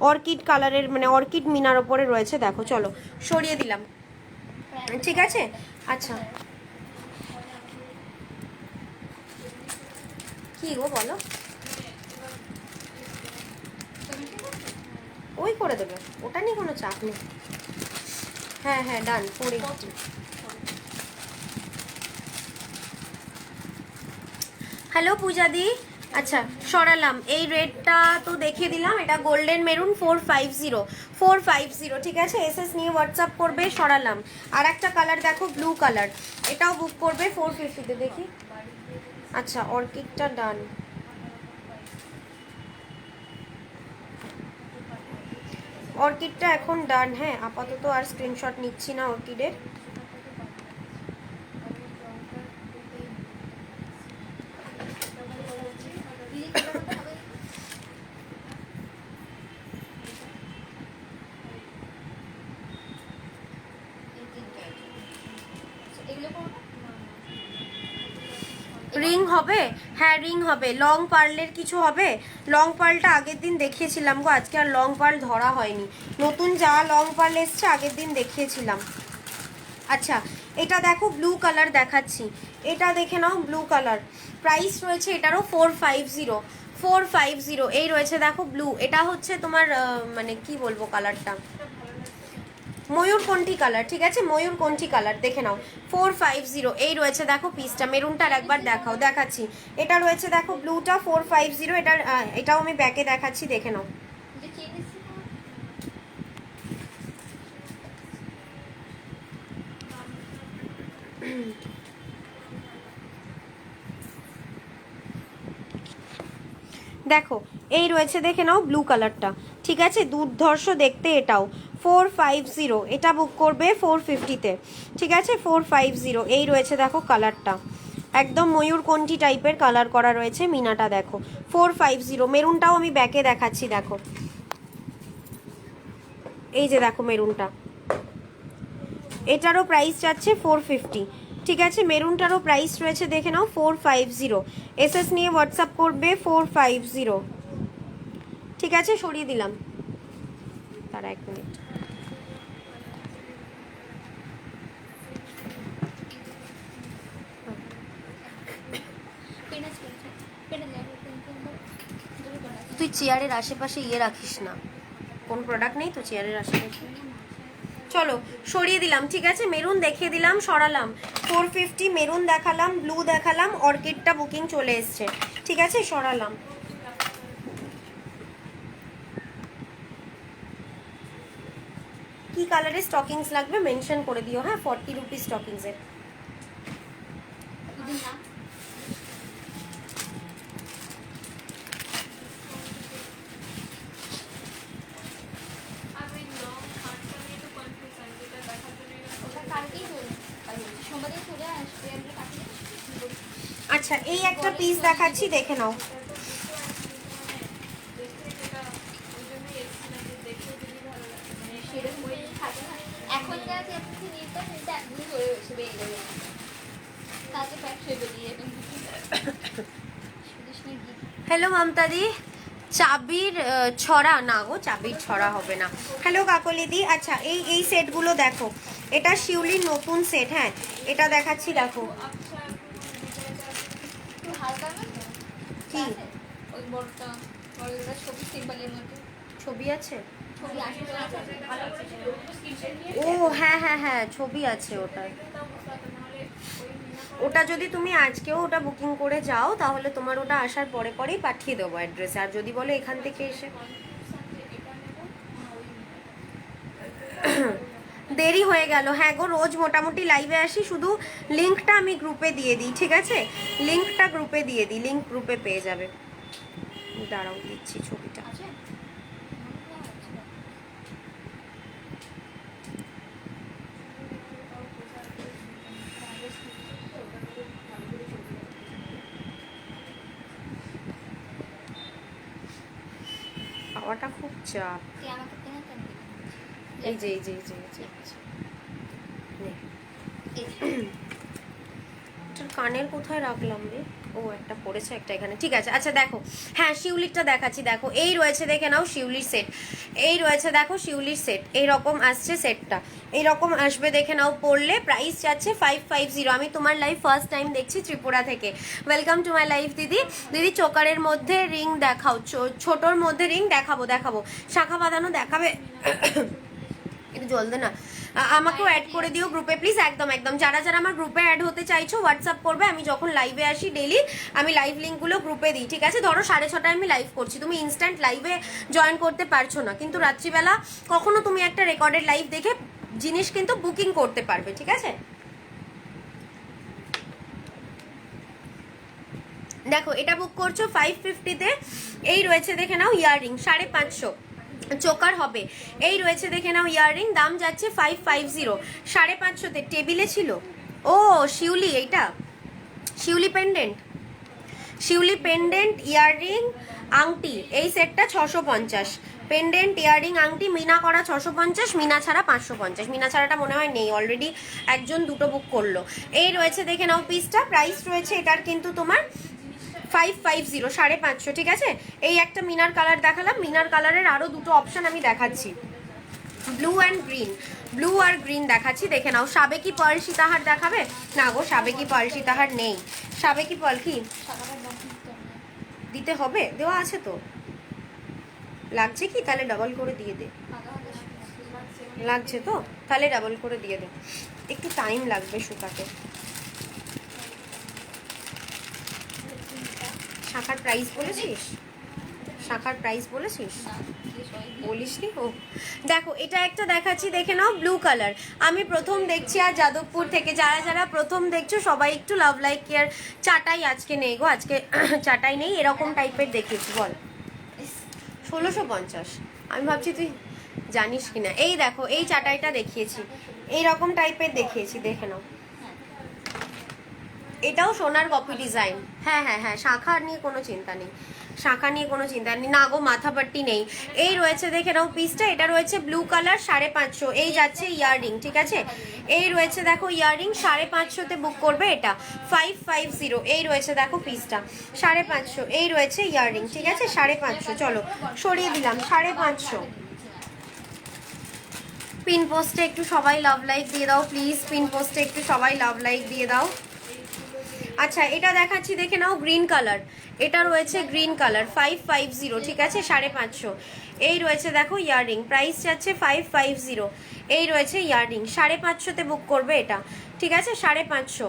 অর্কিড কালারের, মানে অর্কিড মিনার ওপরে রয়েছে, দেখো। চলো সরিয়ে দিলাম, ঠিক আছে? আচ্ছা কি গো বলো? ওই করে দেবে, ওটা নিয়ে কোনো চাপ নেই। হ্যাঁ হ্যাঁ ডান, 480। হ্যালো পূজাদি। আচ্ছা সরালাম, এই রেডটা তো দেখিয়ে দিলাম, এটা গোল্ডেন মেরুন 450, 450, ঠিক আছে? এসএস নিয়ে হোয়াটসঅ্যাপ করবে, সরালাম। আর একটা কালার দেখো ব্লু কালার, এটাও বুক করবে 450-তে, দেখি। আচ্ছা অর্কিডটা ডান, অর্কিডটা এখন ডান। হ্যাঁ আপাতত আর স্ক্রিনশট নিচ্ছি না অর্কিডের। রিং হবে, হ্যাঁ রিং হবে। লং পার্লের কিছু হবে, লং পার্লটা আগের দিন দেখিয়েছিলাম গো, আজকে আর লং পার্ল ধরা হয়নি, নতুন যা লং পার্ল এসছে আগের দিন দেখিয়েছিলাম। আচ্ছা এটা দেখো ব্লু কালার দেখাচ্ছি, এটা দেখে নাও ব্লু কালার। প্রাইস রয়েছে এটারও 450, 450। এই রয়েছে দেখো ব্লু, এটা হচ্ছে তোমার মানে কি বলবো কালারটা, ময়ূরকণ্ঠী কালার, ঠিক আছে? ময়ূরকণ্ঠী কালার, দেখে নাও 450। এই রয়েছে দেখো পিসটা, মেরুনটার একবার দেখাও, দেখাচ্ছি। এটা রয়েছে দেখো ব্লুটা 450, এটার এটাও আমি ব্যাকে দেখাচ্ছি, দেখে নাও। দেখো এই রয়েছে দেখে নাও ব্লু কালারটা, ঠিক আছে? দুর্ধর্ষ দেখতে এটাও 450, এটা বুক করবে 450-তে, ঠিক আছে? 450। এই রয়েছে দেখো কালারটা, একদম ময়ূরকণ্ঠী টাইপের কালার করা রয়েছে, মিনাটা দেখো 450। মেরুনটাও আমি ব্যাকে দেখাচ্ছি, দেখো এই যে দেখো মেরুনটা, এটারও প্রাইস যাচ্ছে 450, ঠিক আছে? মেরুনটারও প্রাইস রয়েছে দেখে নাও 450। এসএস নিয়ে হোয়াটসঅ্যাপ করবে 450, ঠিক আছে? সরিয়ে দিলাম, তারা 1 মিনিট। তুই চেয়ারের আশেপাশে ইয়ে রাখিস না, কোন প্রোডাক্ট নেই তো চেয়ারের আশেপাশে। চলো সরিয়ে দিলাম, ঠিক আছে? মেরুন দেখিয়ে দিলাম, সরালাম। 450 মেরুন দেখালাম, ব্লু দেখালাম, অর্কিডটা বুকিং চলে এসছে, ঠিক আছে? সরালাম। কি কালারের স্টকিংস লাগবে মেনশন করে দিও, হ্যাঁ? 40 রুপিস স্টকিংসের। না ওটা কালকেই চলে সোমবারই চলে আসবে আমরা কালকে আচ্ছা এই একটা পিস দেখাচ্ছি দেখে নাও। সেরকম থাকে না এখন যা আছে আপনি নিতে নিতে একদিনই চলে এসে বেরিয়ে যাবে তাতে প্যাক হয়ে বেরিয়ে যাবেন হ্যালো মমতাদি, চাবির ছড়া না গো, চাবির ছড়া হবে না। হ্যালো কাকলিদি। আচ্ছা এই এই সেটগুলো দেখো, এটা শিউলির নতুন সেট। হ্যাঁ এটা দেখাচ্ছি দেখো। একটু হালকা না কি ওই বড়টা বড়টা ছবি সিম্বলের মধ্যে ছবি আছে? ছবি আসবে ও হ্যাঁ হ্যাঁ হ্যাঁ ছবি আছে ওটার। ওটা যদি তুমি আজকেও ওটা বুকিং করে যাও তাহলে তোমার ওটা আসার পরে পরেই পাঠিয়ে দেবো অ্যাড্রেসে। আর যদি বলো এখান থেকে এসে দেরি হয়ে গেল। হ্যাঁ গো রোজ মোটামুটি লাইভে আসি, শুধু লিঙ্কটা আমি গ্রুপে দিয়ে দিই, ঠিক আছে? লিঙ্কটা গ্রুপে দিয়ে দিই, লিঙ্ক গ্রুপে পেয়ে যাবে। দাঁড়াও দিচ্ছি ছবিটা। আছে খাওয়াটা খুব চাপ। তুই আমাকে কেন কেন এই যে এই যে এই যে এই যে, নে। এটার কানের কোথায় রাখলাম রে? ও একটা পড়েছে একটা এখানে, ঠিক আছে। আচ্ছা দেখো, হ্যাঁ শিউলিরটা দেখাচ্ছি দেখো। এই রয়েছে দেখে নাও শিউলির সেট, এই রয়েছে দেখো শিউলির সেট। এইরকম আসছে সেটটা, এইরকম আসবে দেখে নাও। পড়লে প্রাইস যাচ্ছে 550। আমি তোমার লাইভ ফার্স্ট টাইম দেখছি ত্রিপুরা থেকে। ওয়েলকাম টু মাই লাইভ দিদি। দিদি চোকারের মধ্যে রিং দেখাও, ছোটোর মধ্যে রিং দেখাবো দেখাবো। শাখা বাঁধানো দেখাবে? একটু জল দে না। আমাকেও অ্যাড করে দিও গ্রুপে প্লিজ। একদম একদম, যারা যারা আমার গ্রুপে অ্যাড হতে চাইছো হোয়াটসঅ্যাপ করবে। আমি যখন লাইভে আসি ডেলি আমি লাইভ লিঙ্কগুলো গ্রুপে দিই, ঠিক আছে? ধরো 6:30 আমি লাইভ করছি, তুমি ইনস্ট্যান্ট লাইভে জয়েন করতে পারছো না, কিন্তু রাত্রিবেলা কখনো তুমি একটা রেকর্ডেড লাইভ দেখে জিনিস কিন্তু বুকিং করতে পারবে, ঠিক আছে? দেখো এটা বুক করছো 550-তে। এই রয়েছে দেখে নাও ইয়াররিং 550, চোকার হবে। এই রয়েছে দেখে নাও ইয়াররিং, দাম যাচ্ছে 550, 550-তে। টেবিলে ছিল। ও শিউলি, এইটা শিউলি পেন্ডেন্ট, শিউলি পেন্ডেন্ট ইয়াররিং আংটি, এই সেটটা 650। পেন্ডেন্ট ইয়াররিং আংটি মিনা করা 650, মিনা ছাড়া 550। মিনা ছাড়াটা মনে হয় নেই, অলরেডি একজন দুটো বুক করলো। এই রয়েছে দেখে নাও পিসটা, প্রাইস রয়েছে এটার কিন্তু তোমার 550, 550, ঠিক আছে? এই একটা মিনার কালার দেখালাম, মিনার কালারের আরো দুটো অপশন আমি দেখাচ্ছি, ব্লু অ্যান্ড গ্রিন। ব্লু আর গ্রিন দেখাচ্ছি দেখে নাও। সাবেকি পার্ল সীতাহার দেখাবে? না গো সাবেকি পার্ল সীতাহার নেই। সাবেকি পার্ল কি দিতে হবে? দেওয়া আছে তো। লাগছে কি? তাহলে ডাবল করে দিয়ে দে। লাগছে তো, তাহলে ডাবল করে দিয়ে দে, একটু টাইম লাগবে শুকাতে। শাখার প্রাইস বলেছিস? শাখার প্রাইস বলেছিস? বলিসনি? ও দেখো এটা একটা দেখাচ্ছি দেখে নাও, ব্লু কালার। আমি প্রথম দেখছি আর যাদবপুর থেকে। যারা যারা প্রথম দেখছো সবাই একটু লাভ লাইক কেয়ার। চাটাই আজকে নেই গো, আজকে চাটাই নেই। এরকম টাইপের দেখিয়েছি বল 1650। আমি ভাবছি তুই জানিস কিনা। এই দেখো এই চাটাইটা দেখিয়েছি, এইরকম টাইপের দেখিয়েছি, দেখে নাও। এটাও সোনার কপি ডিজাইন। হ্যাঁ হ্যাঁ হ্যাঁ, শাখা নিয়ে কোনো চিন্তা নেই, শাখা নিয়ে কোনো চিন্তা নেই। না গো মাথাপাট্টি নেই। এই রয়েছে দেখে নাও পিসটা, এটা রয়েছে ব্লু কালার 550। এই যাচ্ছে ইয়াররিং, ঠিক আছে? এই রয়েছে দেখো ইয়াররিং 550-তে বুক করবে এটা 550। এই রয়েছে দেখো পিসটা 550। এই রয়েছে ইয়াররিং, ঠিক আছে? 550, চলো সরিয়ে দিলাম 550। পিন পোস্টে একটু সবাই লাভ লাইক দিয়ে দাও প্লিজ, পিন পোস্টে একটু সবাই লাভ লাইক দিয়ে দাও। আচ্ছা এটা দেখাচ্ছি দেখে নাও, গ্রিন কালার। এটা রয়েছে গ্রিন কালার 550, ঠিক আছে? 550। এই রয়েছে দেখো ইয়াররিং, প্রাইস যাচ্ছে 550। এই রয়েছে ইয়াররিং 550-তে বুক করবে এটা, ঠিক আছে? 550,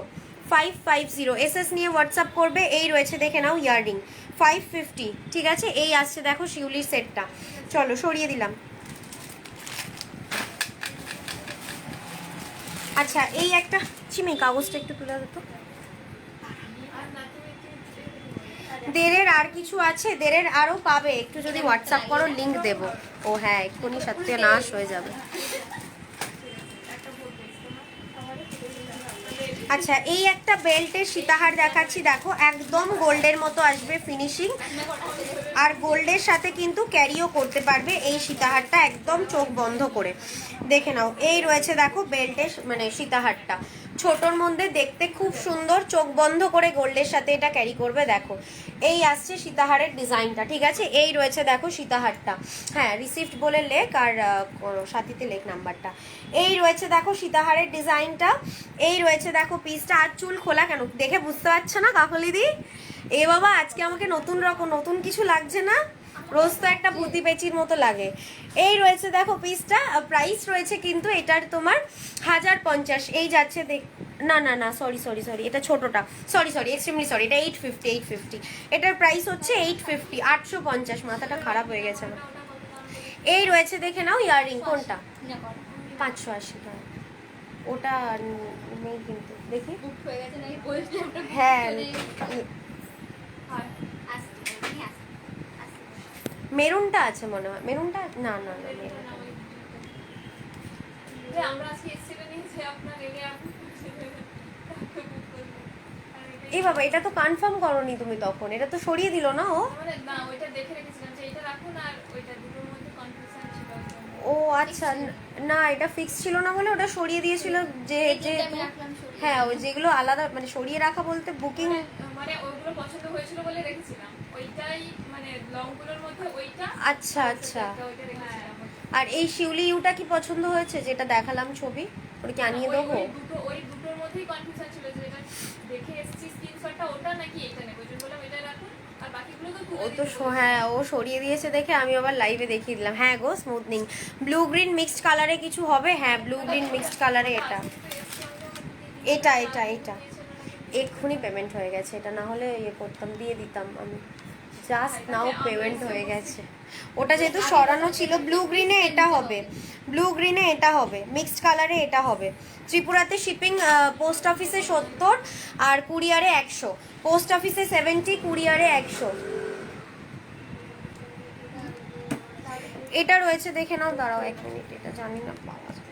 550। এসএস নিয়ে হোয়াটসঅ্যাপ করবে। এই রয়েছে দেখে নাও ইয়াররিং 550, ঠিক আছে? এই আসছে দেখো শিউলির সেটটা, চলো সরিয়ে দিলাম। আচ্ছা এই একটা চিমি কাগজটা একটু তুলে দিত। দেড়ের আর কিছু আছে, দেড়ের আরও পাবে, একটু যদি হোয়াটসঅ্যাপ করো লিংক দেবো। ও হ্যাঁ, এক্ষুনি সত্যনাশ হয়ে যাবে। আচ্ছা, এই একটা বেল্টের সীতাহার দেখাচ্ছি, দেখো একদম গোল্ডের মতো আসবে ফিনিশিং, আর গোল্ডের সাথে কিন্তু ক্যারিও করতে পারবে এই সীতাহারটা একদম চোখ বন্ধ করে। দেখে নাও, এই রয়েছে দেখো বেল্টের মানে সীতাহারটা, ছোটর মধ্যে দেখতে খুব সুন্দর, চোখ বন্ধ করে গোল্ডের সাথে এটা ক্যারি করবে। দেখো এই আসছে সীতাহারের ডিজাইনটা, ঠিক আছে। এই রয়েছে দেখো সীতাহারটা, হ্যাঁ রিসিপ্ট বলে লেখ আর সাথীতে লেখ নাম্বারটা। এই রয়েছে দেখো সীতাহারের ডিজাইনটা, এই রয়েছে দেখো পিসটা। আর চুল খোলা কেন দেখে বুঝতে পারছো না কাকলিদি? এ বাবা, আজকে আমাকে নতুন রকম নতুন কিছু লাগছে না, রোজ তো একটা ভূতি পেঁচির মতো লাগে। এই রয়েছে দেখো পিসটা, প্রাইস রয়েছে কিন্তু এটার তোমার 1050। এই যাচ্ছে দেখ, না না না সরি সরি সরি, এটা ছোটটা, সরি সরি এক্সট্রিমলি সরি, এটা 850। এটার প্রাইস হচ্ছে 850, 850। মাথাটা খারাপ হয়ে গেছে আমার। এই রয়েছে দেখে নাও ইয়াররিং, কোনটা? 580 টাকা। ওটা নেই কিন্তু, দেখি। হ্যাঁ মেরুনটা আছে মনে হয়, মেরুনটা না না না মেরুনটা এই বাবা, এটা তো কনফার্ম করোনি তুমি তখন, এটা তো সরিয়ে দিল না ও। ও আচ্ছা, না এটা ফিক্স ছিল না বলে ওটা সরিয়ে দিয়েছিল, যে যে হ্যাঁ ওই যেগুলো আলাদা মানে সরিয়ে রাখা বলতে বুকিং মানে ওইগুলো পছন্দ হয়েছিল বলে রেখেছিলাম, ওইটাই মানে লংগুলোর মধ্যে ওইটা। আচ্ছা আচ্ছা। আর এই শিউলি ইউটা কি পছন্দ হয়েছে, যেটা দেখালাম ছবি, ওটা কি আনিয়ে দেবো? ওই দুটোর মধ্যেই কনফিউশন ছিল যে এটা দেখে এসেছি স্ক্রিনশটটা ওটা নাকি এটা নেব, ওই জন্য বললাম এটা রাখুন, আর বাকিগুলো তো ও তো হ্যাঁ ও সরিয়ে দিয়েছে দেখে আমি আবার লাইভে দেখিয়ে দিলাম। হ্যাঁ গো, স্মুথনিং ব্লু গ্রিন মিক্সড কালারে কিছু হবে, হ্যাঁ ব্লু গ্রিন মিক্সড কালারে এটা এটা এটা এটা এক্ষুনি পেমেন্ট হয়ে গেছে, এটা না হলে ইয়ে করতাম, দিয়ে দিতাম আমি, জাস্ট নাও পেমেন্ট হয়ে গেছে। ওটা যেহেতু সরানো ছিল, ব্লু গ্রিনে এটা হবে, ব্লু গ্রিনে এটা হবে, মিক্সড কালারে এটা হবে। ত্রিপুরাতে শিপিং পোস্ট অফিসে 70 আর কুরিয়ারে 100, পোস্ট অফিসে 70, কুরিয়ারে 100। এটা রয়েছে দেখে নাও, দাঁড়াও 1 মিনিট, এটা জানি না পাওয়া যাবে।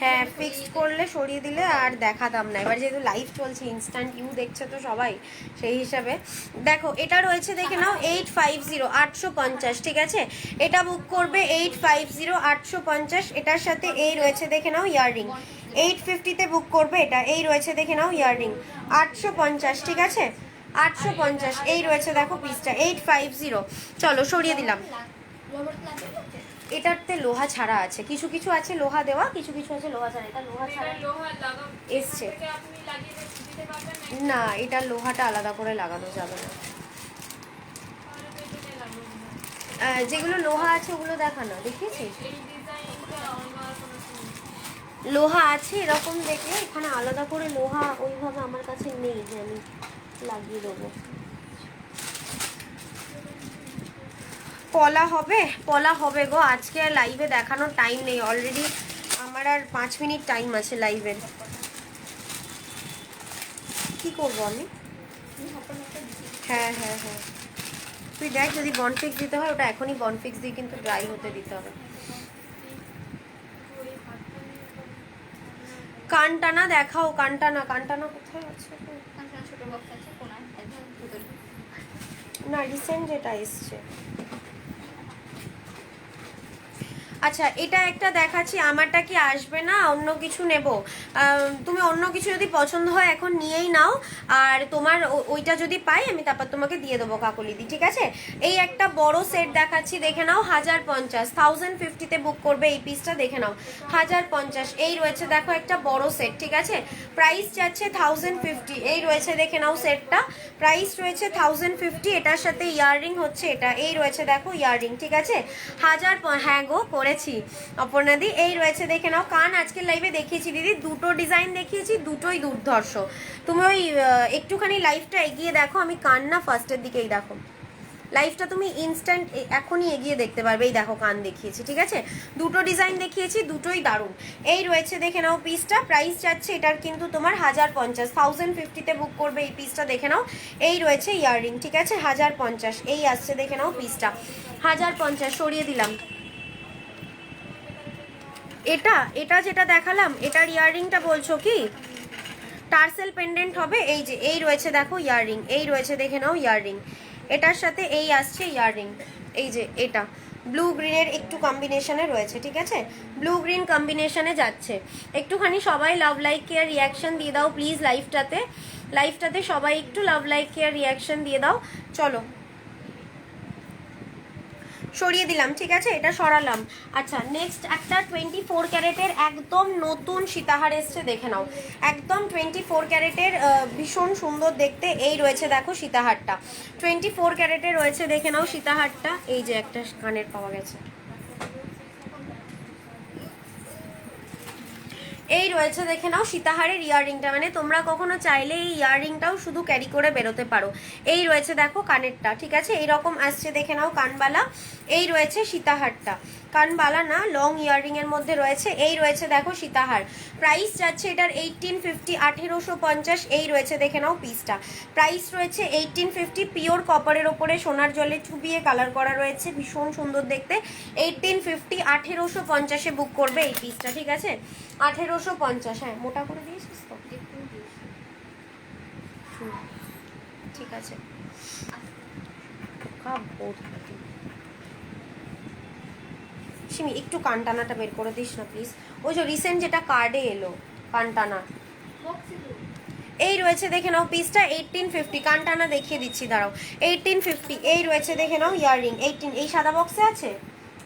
হ্যাঁ ফিক্সড করলে সরিয়ে দিলে আর দেখাতাম না, এবার যেহেতু লাইভ চলছে ইনস্ট্যান্ট ইউ দেখছে তো সবাই, সেই হিসাবে দেখো এটা রয়েছে দেখে নাও 850, 850, ঠিক আছে। এটা বুক করবে 850, 850। এটার সাথে এই রয়েছে দেখে নাও ইয়াররিং, 850-তে বুক করবে এটা। এই রয়েছে দেখে নাও ইয়াররিং 850, ঠিক আছে 850। এই রয়েছে দেখো পিসটা 850। চলো সরিয়ে দিলাম। এটাতে লোহা ছাড়া আছে, কিছু কিছু আছে লোহা দেওয়া, কিছু কিছু আছে লোহা ছাড়া। এটা লোহা ছাড়া এসছে না, এটা লোহাটা আলাদা করে লাগানো যাবে না। যেগুলো লোহা আছে ওগুলো দেখা না, দেখিয়েছিস লোহা আছে এরকম দেখলে, এখানে আলাদা করে লোহা ওইভাবে আমার কাছে নেই যে আমি লাগিয়ে দেবো। পলা হবে, পলা হবে গো, আজকে লাইভে দেখানোর টাইম নেই, অলরেডি আমার আর 5 মিনিট টাইম আছে লাইভের। কি করবো আমি? হ্যাঁ হ্যাঁ হ্যাঁ, তুই দেখ যদি বনফিক্স দিতে হয়, ওটা এখনই বনফিক্স দিয়ে কিন্তু ড্রাই হতে দিতে হবে। কানটানা দেখাও, কানটানা, কানটানা কোথায় আছে? না রিসেন্ট যেটা এসছে। আচ্ছা এটা একটা দেখাচ্ছি, আমারটা কি আসবে না, অন্য কিছু নেব? তুমি অন্য কিছু যদি পছন্দ হয় এখন নিয়েই নাও, আর তোমার ওইটা যদি পাই আমি তারপর তোমাকে দিয়ে দেবো কাকলিদি, ঠিক আছে। এই একটা বড় সেট দেখাচ্ছি, দেখে নাও 1050, 1050-তে বুক করবে এই পিসটা, দেখে নাও 1050। এই রয়েছে দেখো একটা বড় সেট, ঠিক আছে, প্রাইস যাচ্ছে 1050। এই রয়েছে দেখে নাও সেটটা, প্রাইস রয়েছে 1050। এটার সাথে ইয়াররিং হচ্ছে এটা, এই রয়েছে দেখো ইয়াররিং, ঠিক আছে 1000। হ্যাঁ গো করেছি অপর্ণাদি। এই রয়েছে দেখে নাও কান, আজকের লাইভে দেখিয়েছি দিদি, দুটো ডিজাইন দেখিয়েছি, দুটোই দুর্ধর্ষ। তুমি ওই একটুখানি লাইভটা এগিয়ে দেখো, আমি কান না ফার্স্টের দিকেই দেখো, লাইভটা তুমি ইনস্ট্যান্ট এখনই এগিয়ে দেখতে পারবে। এই দেখো কান দেখিয়েছি, ঠিক আছে, দুটো ডিজাইন দেখিয়েছি, দুটোই দারুণ। এই রয়েছে দেখে নাও পিসটা, প্রাইস যাচ্ছে এটার কিন্তু তোমার 1050, 1050-তে বুক করবে এই পিসটা, দেখে নাও। এই রয়েছে ইয়াররিং, ঠিক আছে, 1050 এই আসছে, দেখে নাও পিসটা 1050 সরিয়ে দিলাম। এটা যেটা দেখালাম এটার ইয়াররিংটা বলছো কি টার্সেল পেন্ডেন্ট হবে? এই যে এই রয়েছে দেখো ইয়াররিং, এই রয়েছে দেখে নাও ইয়াররিং, এটার সাথে এই আসছে ইয়াররিং, এই যে এটা ব্লু গ্রিনের একটু কম্বিনেশনে রয়েছে, ঠিক আছে, ব্লু গ্রিন কম্বিনেশনে যাচ্ছে। একটুখানি সবাই লাভ লাইক কেয়ার রিয়াকশন দিয়ে দাও প্লিজ লাইভটাতে সবাই একটু লাভ লাইক কেয়ার রিয়াকশন দিয়ে দাও। চলো সরিয়ে দিলাম, ঠিক আছে, এটা সরালাম। আচ্ছা নেক্সট একটা 24 ক্যারেটের একদম নতুন সীতাহার এসছে, দেখে নাও, একদম 24 ক্যারেটের ভীষণ সুন্দর দেখতে। এই রয়েছে দেখো সীতাহারটা 24 ক্যারেটের রয়েছে, দেখে নাও সীতাহারটা। এই যে একটা কানের পাওয়া গেছে, এই রয়েছে দেখে নাও সীতাহারের ইয়াররিংটা, মানে তোমরা কখনো চাইলে এই ইয়াররিংটাও শুধু ক্যারি করে বেরোতে পারো। এই রয়েছে দেখো কানেরটা, ঠিক আছে, এইরকম আসছে, দেখে নাও কানবালা। এই রয়েছে সীতাহারটা, কানবালা না লং ইয়াররিং এর মধ্যে রয়েছে। এই রয়েছে দেখো সীতাহার, প্রাইস যাচ্ছে এটার 1850, 1850। এই রয়েছে দেখে নাও পিসটা, প্রাইস রয়েছে 1850, পিওর কপারের ওপরে সোনার জলে চুবিয়ে কালার করা রয়েছে, ভীষণ সুন্দর দেখতে। 1850, 1850-এ বুক করবে এই পিসটা, ঠিক আছে, 1850। হ্যাঁ মোটা করে দিয়েছিস তো, ঠিক আছে। সিমি একটু কানটানাটা বের করে দিস না প্লিজ, ওই যে রিসেন্ট যেটা কার্ডে এলো কানটানা। এই রয়েছে দেখে নাও পিসটা 1850, কানটানা দেখিয়ে দিচ্ছি দাঁড়াও, 1850। এই রয়েছে দেখে নাও ইয়াররিং 18, এই সাদা বক্সে আছে,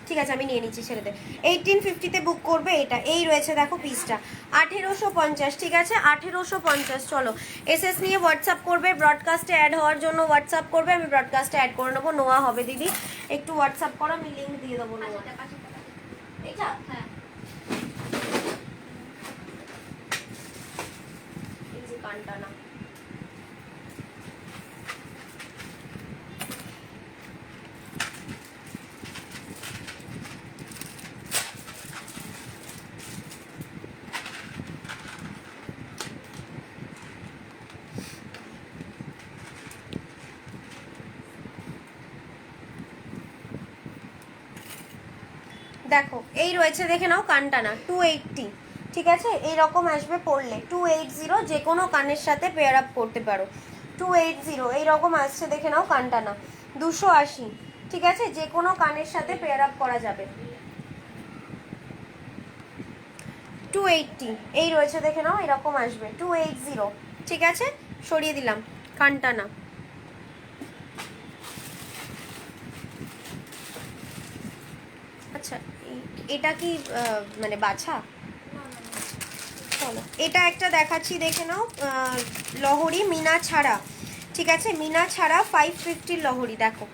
ঠিক আছে আমি নিয়ে নিচ্ছি, ছেড়ে দে। 1850-তে বুক করবে এটা। এই রয়েছে দেখো পিসটা 1850, ঠিক আছে, 1850। চলো এসএস নিয়ে হোয়াটসঅ্যাপ করবে, ব্রডকাস্টে অ্যাড হওয়ার জন্য হোয়াটসঅ্যাপ করবে, আমি ব্রডকাস্টে অ্যাড করে নেবো। নোয়া হবে দিদি, একটু হোয়াটসঅ্যাপ করো, আমি লিঙ্ক দিয়ে দেবো। নোয়া এটা হ্যাঁ এই যে কানটানা, দেখো এই রয়েছে দেখে নাও কানটানা 280, ঠিক আছে, এইরকম আসবে পড়লে 280, যে কোনো কানের সাথে পেয়ার আপ করতে পারো। 280 এইরকম আসছে, দেখে নাও কানটানা 280, ঠিক আছে, যে কোনো কানের সাথে পেয়ার আপ করা যাবে। 280 এই রয়েছে দেখে নাও, এরকম আসবে 280, ঠিক আছে, সরিয়ে দিলাম কানটানা। আচ্ছা এটা কি মানে বাছা? চলো এটা একটা দেখাচ্ছি, দেখে নাও, লহরি মিনা ছাড়া, ঠিক আছে, মিনা ছাড়া 550 লহরি। দেখো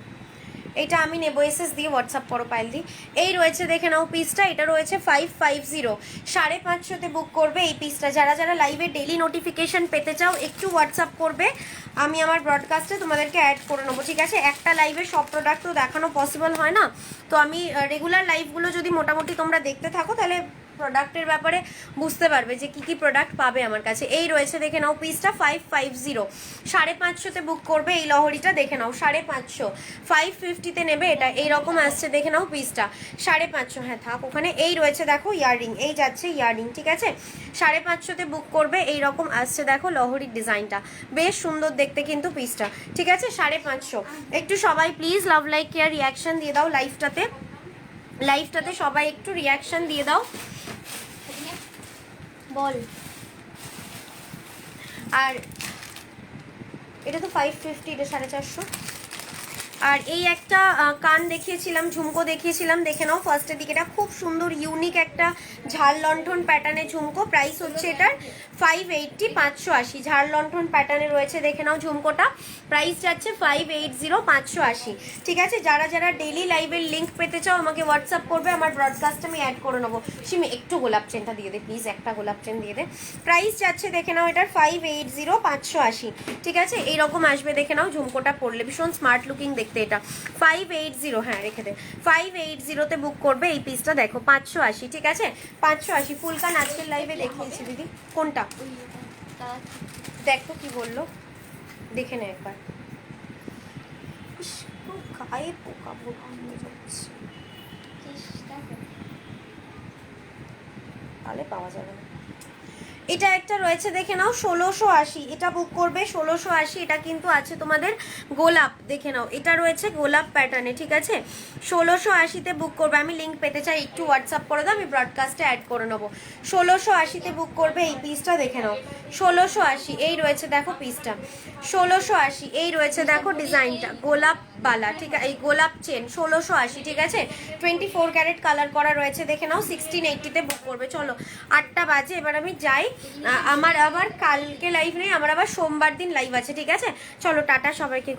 এটা আমি নেবো, এসএস দিয়ে হোয়াটসঅ্যাপ করো পাইল দি। এই রয়েছে দেখে নাও পিসটা, এটা রয়েছে 550, 550-তে বুক করবে এই পিসটা। যারা যারা লাইভে ডেলি নোটিফিকেশন পেতে চাও একটু হোয়াটসঅ্যাপ করবে, আমি আমার ব্রডকাস্টে তোমাদেরকে অ্যাড করে নেবো, ঠিক আছে। একটা লাইভে সব প্রোডাক্ট তো দেখানো পসিবল হয় না, তো আমি রেগুলার লাইভগুলো যদি মোটামুটি তোমরা দেখতে থাকো তাহলে প্রোডাক্টের ব্যাপারে বুঝতে পারবে যে কি কি প্রোডাক্ট পাবে আমার কাছে। এই রয়েছে দেখে নাও পিসটা 550, 550-তে বুক করবে এই লহরিটা, দেখে নাও 550, 550-তে নেবে এটা। এইরকম আসছে দেখে নাও পিসটা 550, হ্যাঁ থাক ওখানে। এই রয়েছে দেখো ইয়াররিং, এই যাচ্ছে ইয়াররিং, ঠিক আছে, 550-তে বুক করবে। এইরকম আসছে দেখো লহরির ডিজাইনটা, বেশ সুন্দর দেখতে কিন্তু পিসটা, ঠিক আছে, 550। একটু সবাই please love like care reaction দিয়ে দাও লাইভটাতে সবাই একটু রিয়াকশন দিয়ে দাও, বল। আর এটা তো 550, এটা 450। আর এই একটা কান দেখিয়েছিলাম, ঝুমকো দেখিয়েছিলাম, দেখে নাও ফার্স্টের দিকে, এটা খুব সুন্দর ইউনিক একটা ঝাড় লণ্ঠন প্যাটার্নের ঝুমকো। প্রাইস হচ্ছে এটার 580, 580, ঝাড় লণ্ঠন প্যাটার্নে রয়েছে, দেখে নাও ঝুমকোটা, প্রাইস যাচ্ছে 580, 580, ঠিক আছে। যারা যারা ডেলি লাইভের লিঙ্ক পেতে চাও আমাকে হোয়াটসঅ্যাপ করবে, আমার ব্রডকাস্ট আমি অ্যাড করে নেবো। সিমি একটু গোলাপ চেনটা দিয়ে দে প্লিজ, একটা গোলাপ চেন দিয়ে দে। প্রাইস যাচ্ছে দেখে নাও এটার 580, 580, ঠিক আছে, এইরকম আসবে, দেখে নাও ঝুমকোটা পরলে ভীষণ স্মার্ট লুকিং দেখতে দেখতে এটা 580, হ্যাঁ রেখে দে, 580-তে বুক করবে এই পিসটা। দেখো 580, ঠিক আছে 580 ফুলকান আজকের লাইভে দেখিয়েছি দিদি। কোনটা দেখো কি বললো, দেখে নে একবার। ইস, পুরো গায়ে পোকা পোকা হয়ে যাচ্ছে, তাহলে পাওয়া যাবে না। এটা একটা রয়েছে দেখে নাও 1680, এটা বুক করবে 1680। এটা কিন্তু আছে তোমাদের গোলাপ, দেখে নাও এটা রয়েছে গোলাপ প্যাটার্নে, ঠিক আছে 1680-তে বুক করবে। আমি লিঙ্ক পেতে চাই, একটু হোয়াটসঅ্যাপ করে দাও, আমি ব্রডকাস্টে অ্যাড করে নেবো। 1680-তে বুক করবে এই পিসটা, দেখে নাও 1680। এই রয়েছে দেখো পিসটা 1680, এই রয়েছে দেখো ডিজাইনটা গোলাপ বালা, ঠিক আছে এই গোলাপ চেন 1680, ঠিক আছে 24 ক্যারেট কালার করা রয়েছে, দেখে নাও 1680-তে বুক করবে। চলো 8টা বাজে, এবার আমি যাই, আমার আবার কালকে লাইভ নেই, আমার আবার সোমবার দিন লাইভ আছে, ঠিক আছে চলো টাটা সবাইকে।